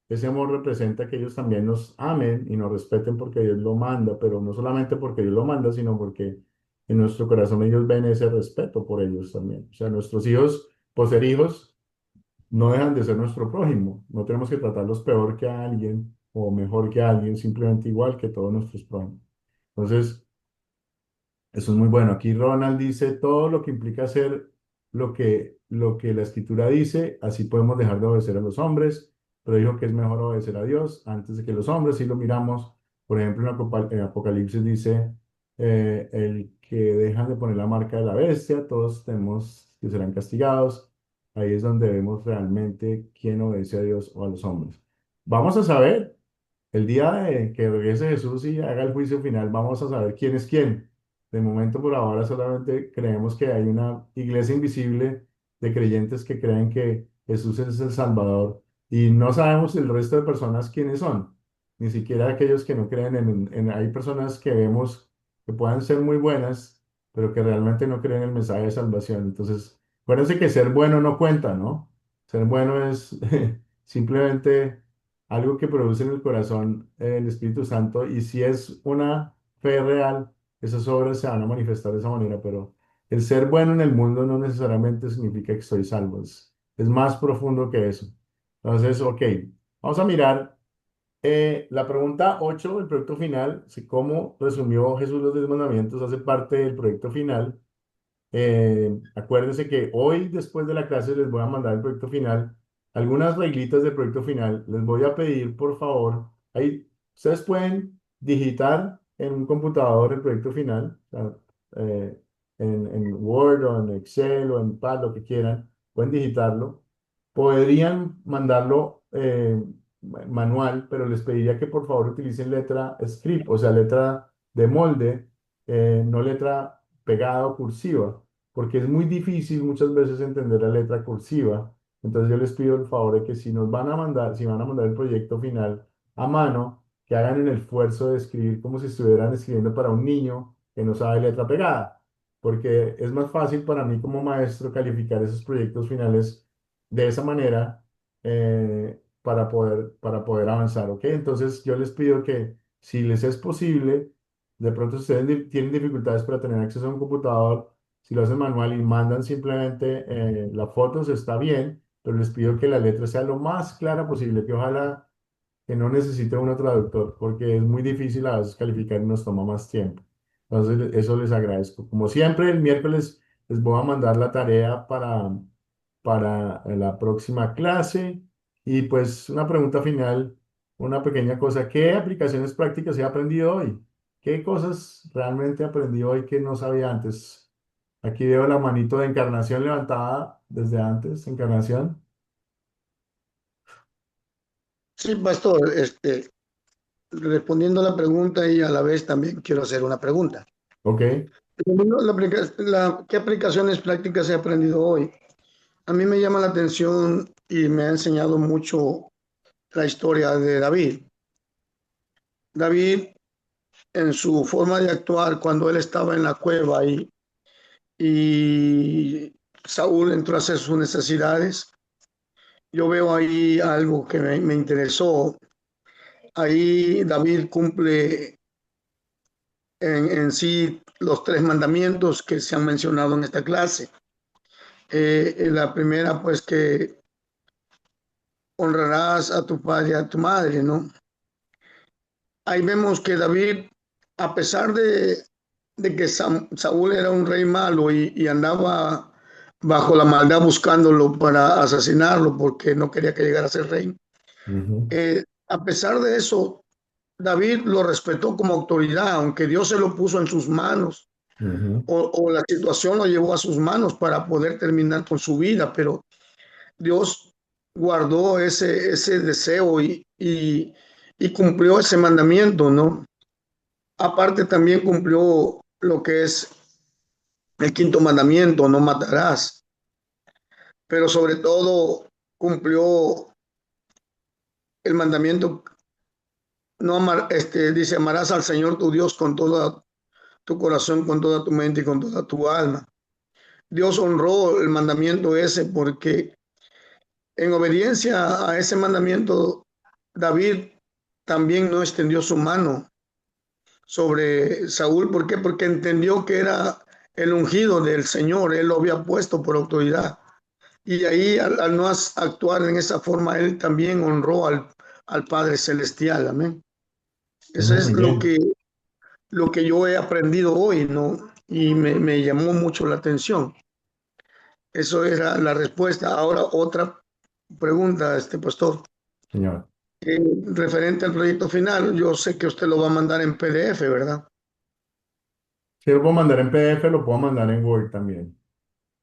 Ese amor representa que ellos también nos amen y nos respeten porque Dios lo manda, pero no solamente porque Dios lo manda, sino porque en nuestro corazón ellos ven ese respeto por ellos también. O sea, nuestros hijos, por ser hijos, no dejan de ser nuestro prójimo. No tenemos que tratarlos peor que a alguien o mejor que a alguien, simplemente igual que todos nuestros prójimos. Entonces, eso es muy bueno. Aquí Ronald dice todo lo que implica hacer lo que la escritura dice, así podemos dejar de obedecer a los hombres, pero dijo que es mejor obedecer a Dios antes de que los hombres. Si lo miramos, por ejemplo, en Apocalipsis dice, el que dejan de poner la marca de la bestia, todos tenemos que serán castigados. Ahí es donde vemos realmente quién obedece a Dios o a los hombres. Vamos a saber el día de que regrese Jesús y haga el juicio final, vamos a saber quién es quién. De momento, por ahora, solamente creemos que hay una iglesia invisible de creyentes que creen que Jesús es el Salvador y no sabemos el resto de personas quiénes son. Ni siquiera aquellos que no creen hay personas que vemos que pueden ser muy buenas, pero que realmente no creen en el mensaje de salvación. Entonces, acuérdense que ser bueno no cuenta, ¿no? Ser bueno es simplemente algo que produce en el corazón el Espíritu Santo, y si es una fe real, esas obras se van a manifestar de esa manera, pero el ser bueno en el mundo no necesariamente significa que estoy salvo, es más profundo que eso. Entonces, ok, vamos a mirar la pregunta 8 del proyecto final, si cómo resumió Jesús los 10 mandamientos, hace parte del proyecto final. Acuérdense que hoy, después de la clase, les voy a mandar el proyecto final, algunas reglitas del proyecto final. Les voy a pedir, por favor, ahí ustedes pueden digitar en un computador el proyecto final, o sea, en Word o en Excel o en Pad, lo que quieran, pueden digitarlo. Podrían mandarlo manual, pero les pediría que por favor utilicen letra script, o sea, letra de molde, no letra pegada o cursiva, porque es muy difícil muchas veces entender la letra cursiva. Entonces yo les pido el favor de que si nos van a mandar, si van a mandar el proyecto final a mano, que hagan el esfuerzo de escribir como si estuvieran escribiendo para un niño que no sabe letra pegada, porque es más fácil para mí como maestro calificar esos proyectos finales de esa manera para poder avanzar, ¿ok? Entonces yo les pido que si les es posible, de pronto si ustedes tienen dificultades para tener acceso a un computador, si lo hacen manual y mandan simplemente las fotos, está bien, pero les pido que la letra sea lo más clara posible, que ojalá que no necesite uno traductor, porque es muy difícil a veces calificar y nos toma más tiempo. Entonces, eso les agradezco. Como siempre, el miércoles les voy a mandar la tarea para la próxima clase. Y pues una pregunta final, una pequeña cosa. ¿Qué aplicaciones prácticas he aprendido hoy? ¿Qué cosas realmente aprendí hoy que no sabía antes? Aquí veo la manito de Encarnación levantada desde antes. Encarnación. Sí, pastor, respondiendo a la pregunta y a la vez también quiero hacer una pregunta. Ok. Primero, ¿qué aplicaciones prácticas he aprendido hoy? A mí me llama la atención y me ha enseñado mucho la historia de David. David, en su forma de actuar cuando él estaba en la cueva y Saúl entró a hacer sus necesidades, yo veo ahí algo que me interesó. Ahí David cumple en sí los tres mandamientos que se han mencionado en esta clase. La primera, pues que honrarás a tu padre y a tu madre, ¿no? Ahí vemos que David, a pesar de que Saúl era un rey malo y andaba bajo la maldad buscándolo para asesinarlo porque no quería que llegara a ser rey, Ujú, a pesar de eso, David lo respetó como autoridad, aunque Dios se lo puso en sus manos ujú, o la situación lo llevó a sus manos para poder terminar con su vida, pero Dios guardó ese deseo y cumplió ese mandamiento, ¿no? Aparte también cumplió lo que es el quinto mandamiento, no matarás, pero sobre todo cumplió el mandamiento, no amar, dice, amarás al Señor tu Dios con todo tu corazón, con toda tu mente y con toda tu alma. Dios honró el mandamiento ese porque en obediencia a ese mandamiento, David también no extendió su mano sobre Saúl. ¿Por qué? Porque entendió que era el ungido del Señor, él lo había puesto por autoridad. Y ahí, al no actuar en esa forma, él también honró al Padre Celestial. Amén. Eso ujú, es muy bien. lo que yo he aprendido hoy, ¿no? Y me llamó mucho la atención. Eso era la respuesta. Ahora, otra pregunta, pastor. Señor. Referente al proyecto final, yo sé que usted lo va a mandar en PDF, ¿verdad? Si lo puedo mandar en PDF, lo puedo mandar en Word también.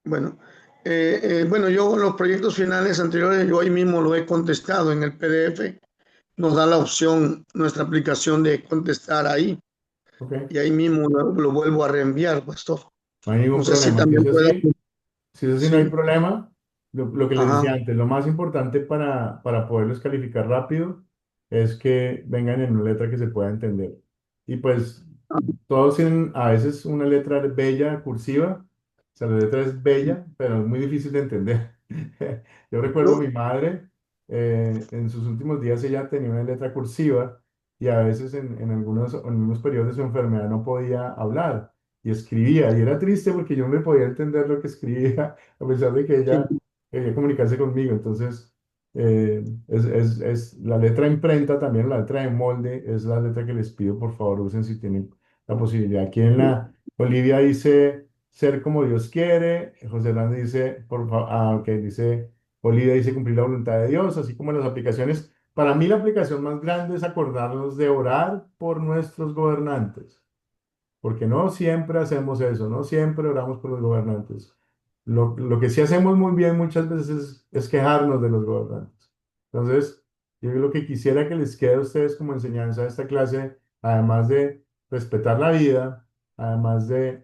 Bueno, bueno, yo los proyectos finales anteriores, yo ahí mismo lo he contestado en el PDF. Nos da la opción nuestra aplicación de contestar ahí Ok. y ahí mismo lo vuelvo a reenviar, pastor. No hay ningún No sé si problema. también pueda. Si eso sí no hay Sí, problema, lo que les decía ajá. antes, lo más importante para poderlos calificar rápido es que vengan en una letra que se pueda entender. Y pues todos tienen a veces una letra bella, cursiva, o sea, la letra es bella, pero es muy difícil de entender. Yo recuerdo a Yo, mi madre, en sus últimos días ella tenía una letra cursiva y a veces en algunos periodos de su enfermedad no podía hablar y escribía. Y era triste porque yo no le podía entender lo que escribía, a pesar de que sí, ella quería comunicarse conmigo. Entonces, es la letra imprenta, también la letra de molde, es la letra que les pido, por favor, usen si tienen la posibilidad. Aquí en la Olivia dice ser como Dios quiere, José Hernández dice, por favor, ok, dice, Olivia dice cumplir la voluntad de Dios, así como en las aplicaciones. Para mí la aplicación más grande es acordarnos de orar por nuestros gobernantes. Porque no siempre hacemos eso, no siempre oramos por los gobernantes. Lo que sí hacemos muy bien muchas veces es quejarnos de los gobernantes. Entonces, yo lo que quisiera que les quede a ustedes como enseñanza de esta clase, además de respetar la vida, además de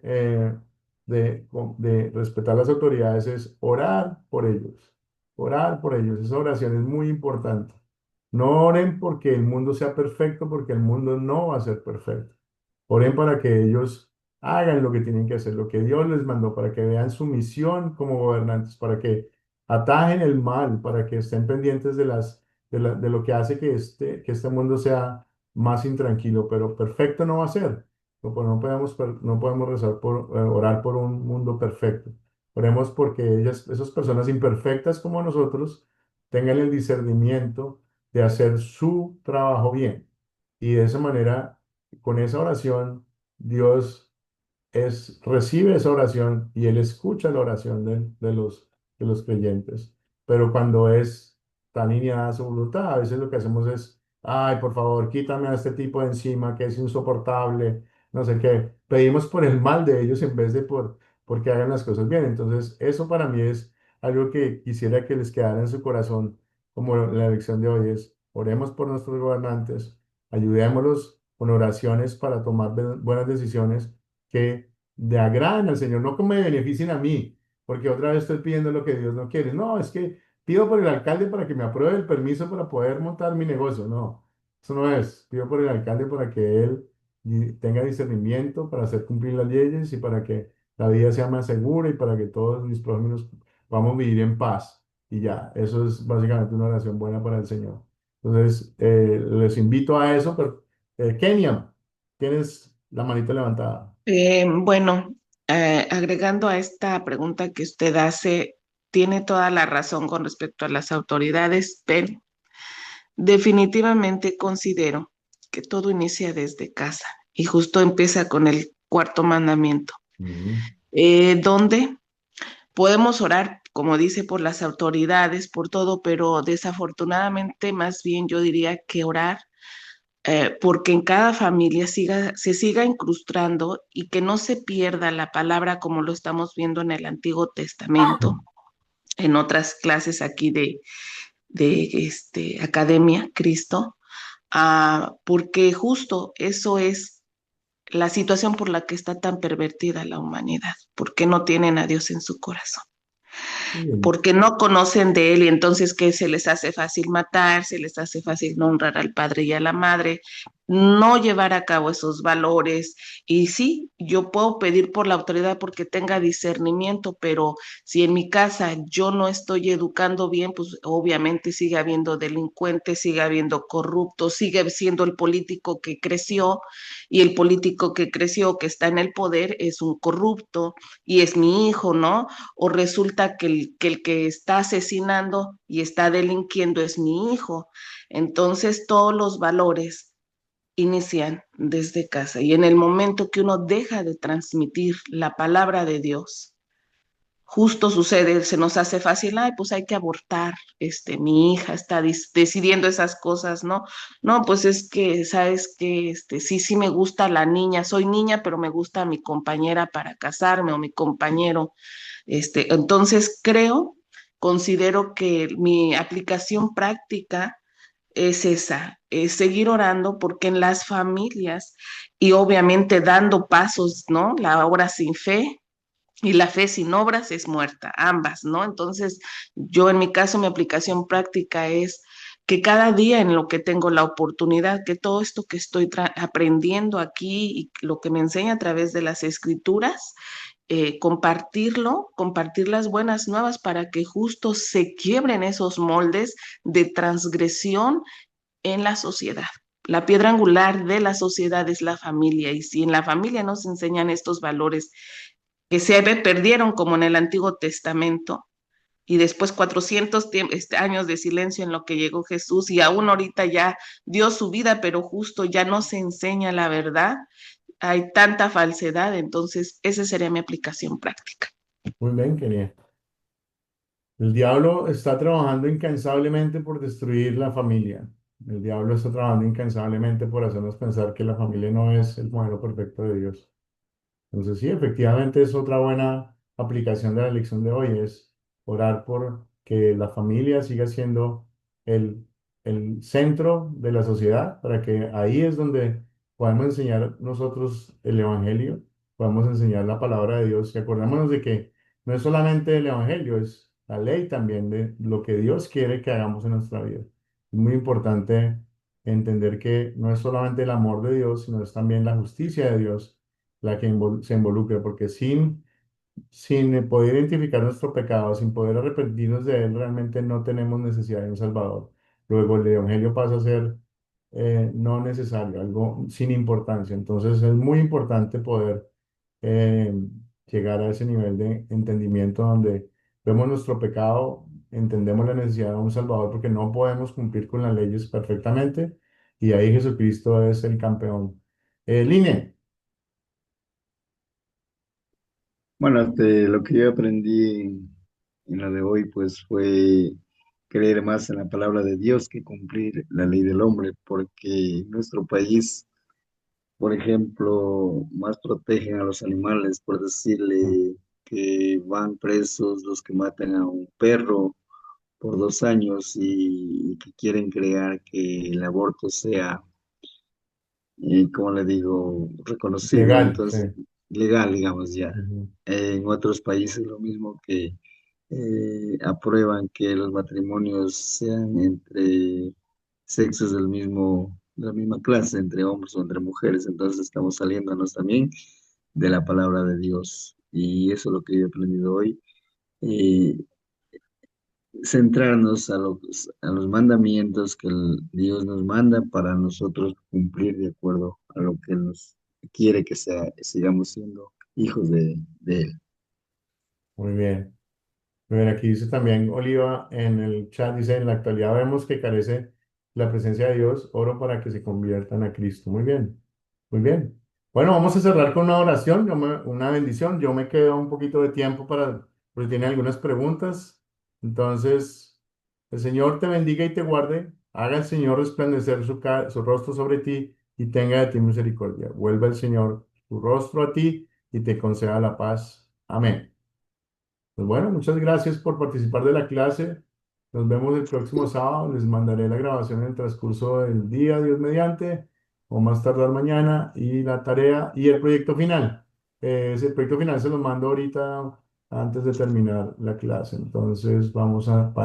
respetar las autoridades, es orar por ellos. Orar por ellos. Esa oración es muy importante. No oren porque el mundo sea perfecto, porque el mundo no va a ser perfecto. Oren para que ellos hagan lo que tienen que hacer, lo que Dios les mandó, para que vean su misión como gobernantes, para que atajen el mal, para que estén pendientes de lo que hace que este mundo sea más intranquilo, pero perfecto no va a ser. No, pues no podemos rezar orar por un mundo perfecto. Oremos porque esas personas imperfectas como nosotros tengan el discernimiento de hacer su trabajo bien. Y de esa manera, con esa oración, Dios recibe esa oración y Él escucha la oración de los creyentes. Pero cuando está alineada a su voluntad, a veces lo que hacemos es, ay, por favor, quítame a este tipo de encima que es insoportable, no sé qué. Pedimos por el mal de ellos en vez de porque hagan las cosas bien. Entonces, eso para mí es algo que quisiera que les quedara en su corazón, como la lección de hoy es, oremos por nuestros gobernantes, ayudémoslos con oraciones para tomar buenas decisiones que le agraden al Señor, no que me beneficien a mí, porque otra vez estoy pidiendo lo que Dios no quiere. No, es que pido por el alcalde para que me apruebe el permiso para poder montar mi negocio. No, eso no es. Pido por el alcalde para que él tenga discernimiento para hacer cumplir las leyes y para que la vida sea más segura y para que todos mis prójimos podamos vivir en paz. Y ya, eso es básicamente una oración buena para el Señor. Entonces, les invito a eso, pero Kenia, tienes la manita levantada. Bueno, agregando a esta pregunta que usted hace, tiene toda la razón con respecto a las autoridades, pero definitivamente considero que todo inicia desde casa y justo empieza con el cuarto mandamiento, Ujú. donde podemos orar, como dice, por las autoridades, por todo, pero desafortunadamente más bien yo diría que orar porque en cada familia se siga incrustando y que no se pierda la palabra como lo estamos viendo en el Antiguo Testamento, en otras clases aquí de Academia Cristo, porque justo eso es la situación por la que está tan pervertida la humanidad, porque no tienen a Dios en su corazón, Bien. porque no conocen de Él y entonces que se les hace fácil matar, se les hace fácil no honrar al padre y a la madre, no llevar a cabo esos valores. Y sí, yo puedo pedir por la autoridad porque tenga discernimiento, pero si en mi casa yo no estoy educando bien, pues obviamente sigue habiendo delincuentes, sigue habiendo corruptos, sigue siendo el político que creció y el político que creció, que está en el poder, es un corrupto y es mi hijo, ¿no? O resulta que está asesinando y está delinquiendo es mi hijo. Entonces todos los valores inician desde casa y en el momento que uno deja de transmitir la palabra de Dios, justo sucede, se nos hace fácil, ay, pues hay que abortar, mi hija está decidiendo esas cosas, ¿no? No, pues es que, sabes que, sí, sí me gusta la niña, soy niña, pero me gusta mi compañera para casarme o mi compañero, entonces considero que mi aplicación práctica es esa, es seguir orando porque en las familias y obviamente dando pasos, ¿no? La obra sin fe y la fe sin obras es muerta, ambas, ¿no? Entonces, yo en mi caso, mi aplicación práctica es que cada día en lo que tengo la oportunidad, que todo esto que estoy aprendiendo aquí y lo que me enseña a través de las escrituras, compartirlo, compartir las buenas nuevas para que justo se quiebren esos moldes de transgresión en la sociedad. La piedra angular de la sociedad es la familia y si en la familia no se enseñan estos valores que se perdieron como en el Antiguo Testamento y después 400 años de silencio en lo que llegó Jesús y aún ahorita ya dio su vida, pero justo ya no se enseña la verdad, hay tanta falsedad, entonces esa sería mi aplicación práctica. Muy bien, Kenia. El diablo está trabajando incansablemente por destruir la familia. El diablo está trabajando incansablemente por hacernos pensar que la familia no es el modelo perfecto de Dios. Entonces, sí, efectivamente es otra buena aplicación de la lección de hoy, es orar por que la familia siga siendo el, el centro de la sociedad, para que ahí es donde podemos enseñar nosotros el Evangelio, podemos enseñar la palabra de Dios y acordémonos de que no es solamente el Evangelio, es la ley también de lo que Dios quiere que hagamos en nuestra vida. Es muy importante entender que no es solamente el amor de Dios, sino es también la justicia de Dios la que se involucra, porque sin poder identificar nuestro pecado, sin poder arrepentirnos de él, realmente no tenemos necesidad de un Salvador. Luego el Evangelio pasa a ser no necesario, algo sin importancia. Entonces es muy importante poder eh, llegar a ese nivel de entendimiento donde vemos nuestro pecado entendemos la necesidad de un Salvador porque no podemos cumplir con las leyes perfectamente y ahí Jesucristo es el campeón. Line, Bueno, lo que yo aprendí en lo de hoy, pues fue creer más en la palabra de Dios que cumplir la ley del hombre, porque en nuestro país, por ejemplo, más protegen a los animales, por decirle que van presos los que matan a un perro por 2 años y que quieren crear que el aborto sea, como le digo, reconocido, legal, sí. entonces legal, digamos ya. Ujú. En otros países lo mismo que aprueban que los matrimonios sean entre sexos de la misma clase, entre hombres o entre mujeres, entonces estamos saliéndonos también de la palabra de Dios. Y eso es lo que yo he aprendido hoy. eh, Centrarnos a los mandamientos que Dios nos manda para nosotros cumplir de acuerdo a lo que nos quiere que sigamos siendo hijos de Él. Muy bien. Muy bien, aquí dice también Oliva en el chat, dice, en la actualidad vemos que carece la presencia de Dios, oro para que se conviertan a Cristo. Muy bien, muy bien. Bueno, vamos a cerrar con una oración, una bendición. Yo me quedo un poquito de tiempo porque tiene algunas preguntas. Entonces, el Señor te bendiga y te guarde. Haga el Señor resplandecer su rostro sobre ti y tenga de ti misericordia. Vuelva el Señor su rostro a ti y te conceda la paz. Amén. Pues bueno, muchas gracias por participar de la clase. Nos vemos el próximo sábado. Les mandaré la grabación en el transcurso del día, Dios mediante, o más tardar mañana, y la tarea y el proyecto final. Ese proyecto final se lo mando ahorita antes de terminar la clase. Entonces vamos a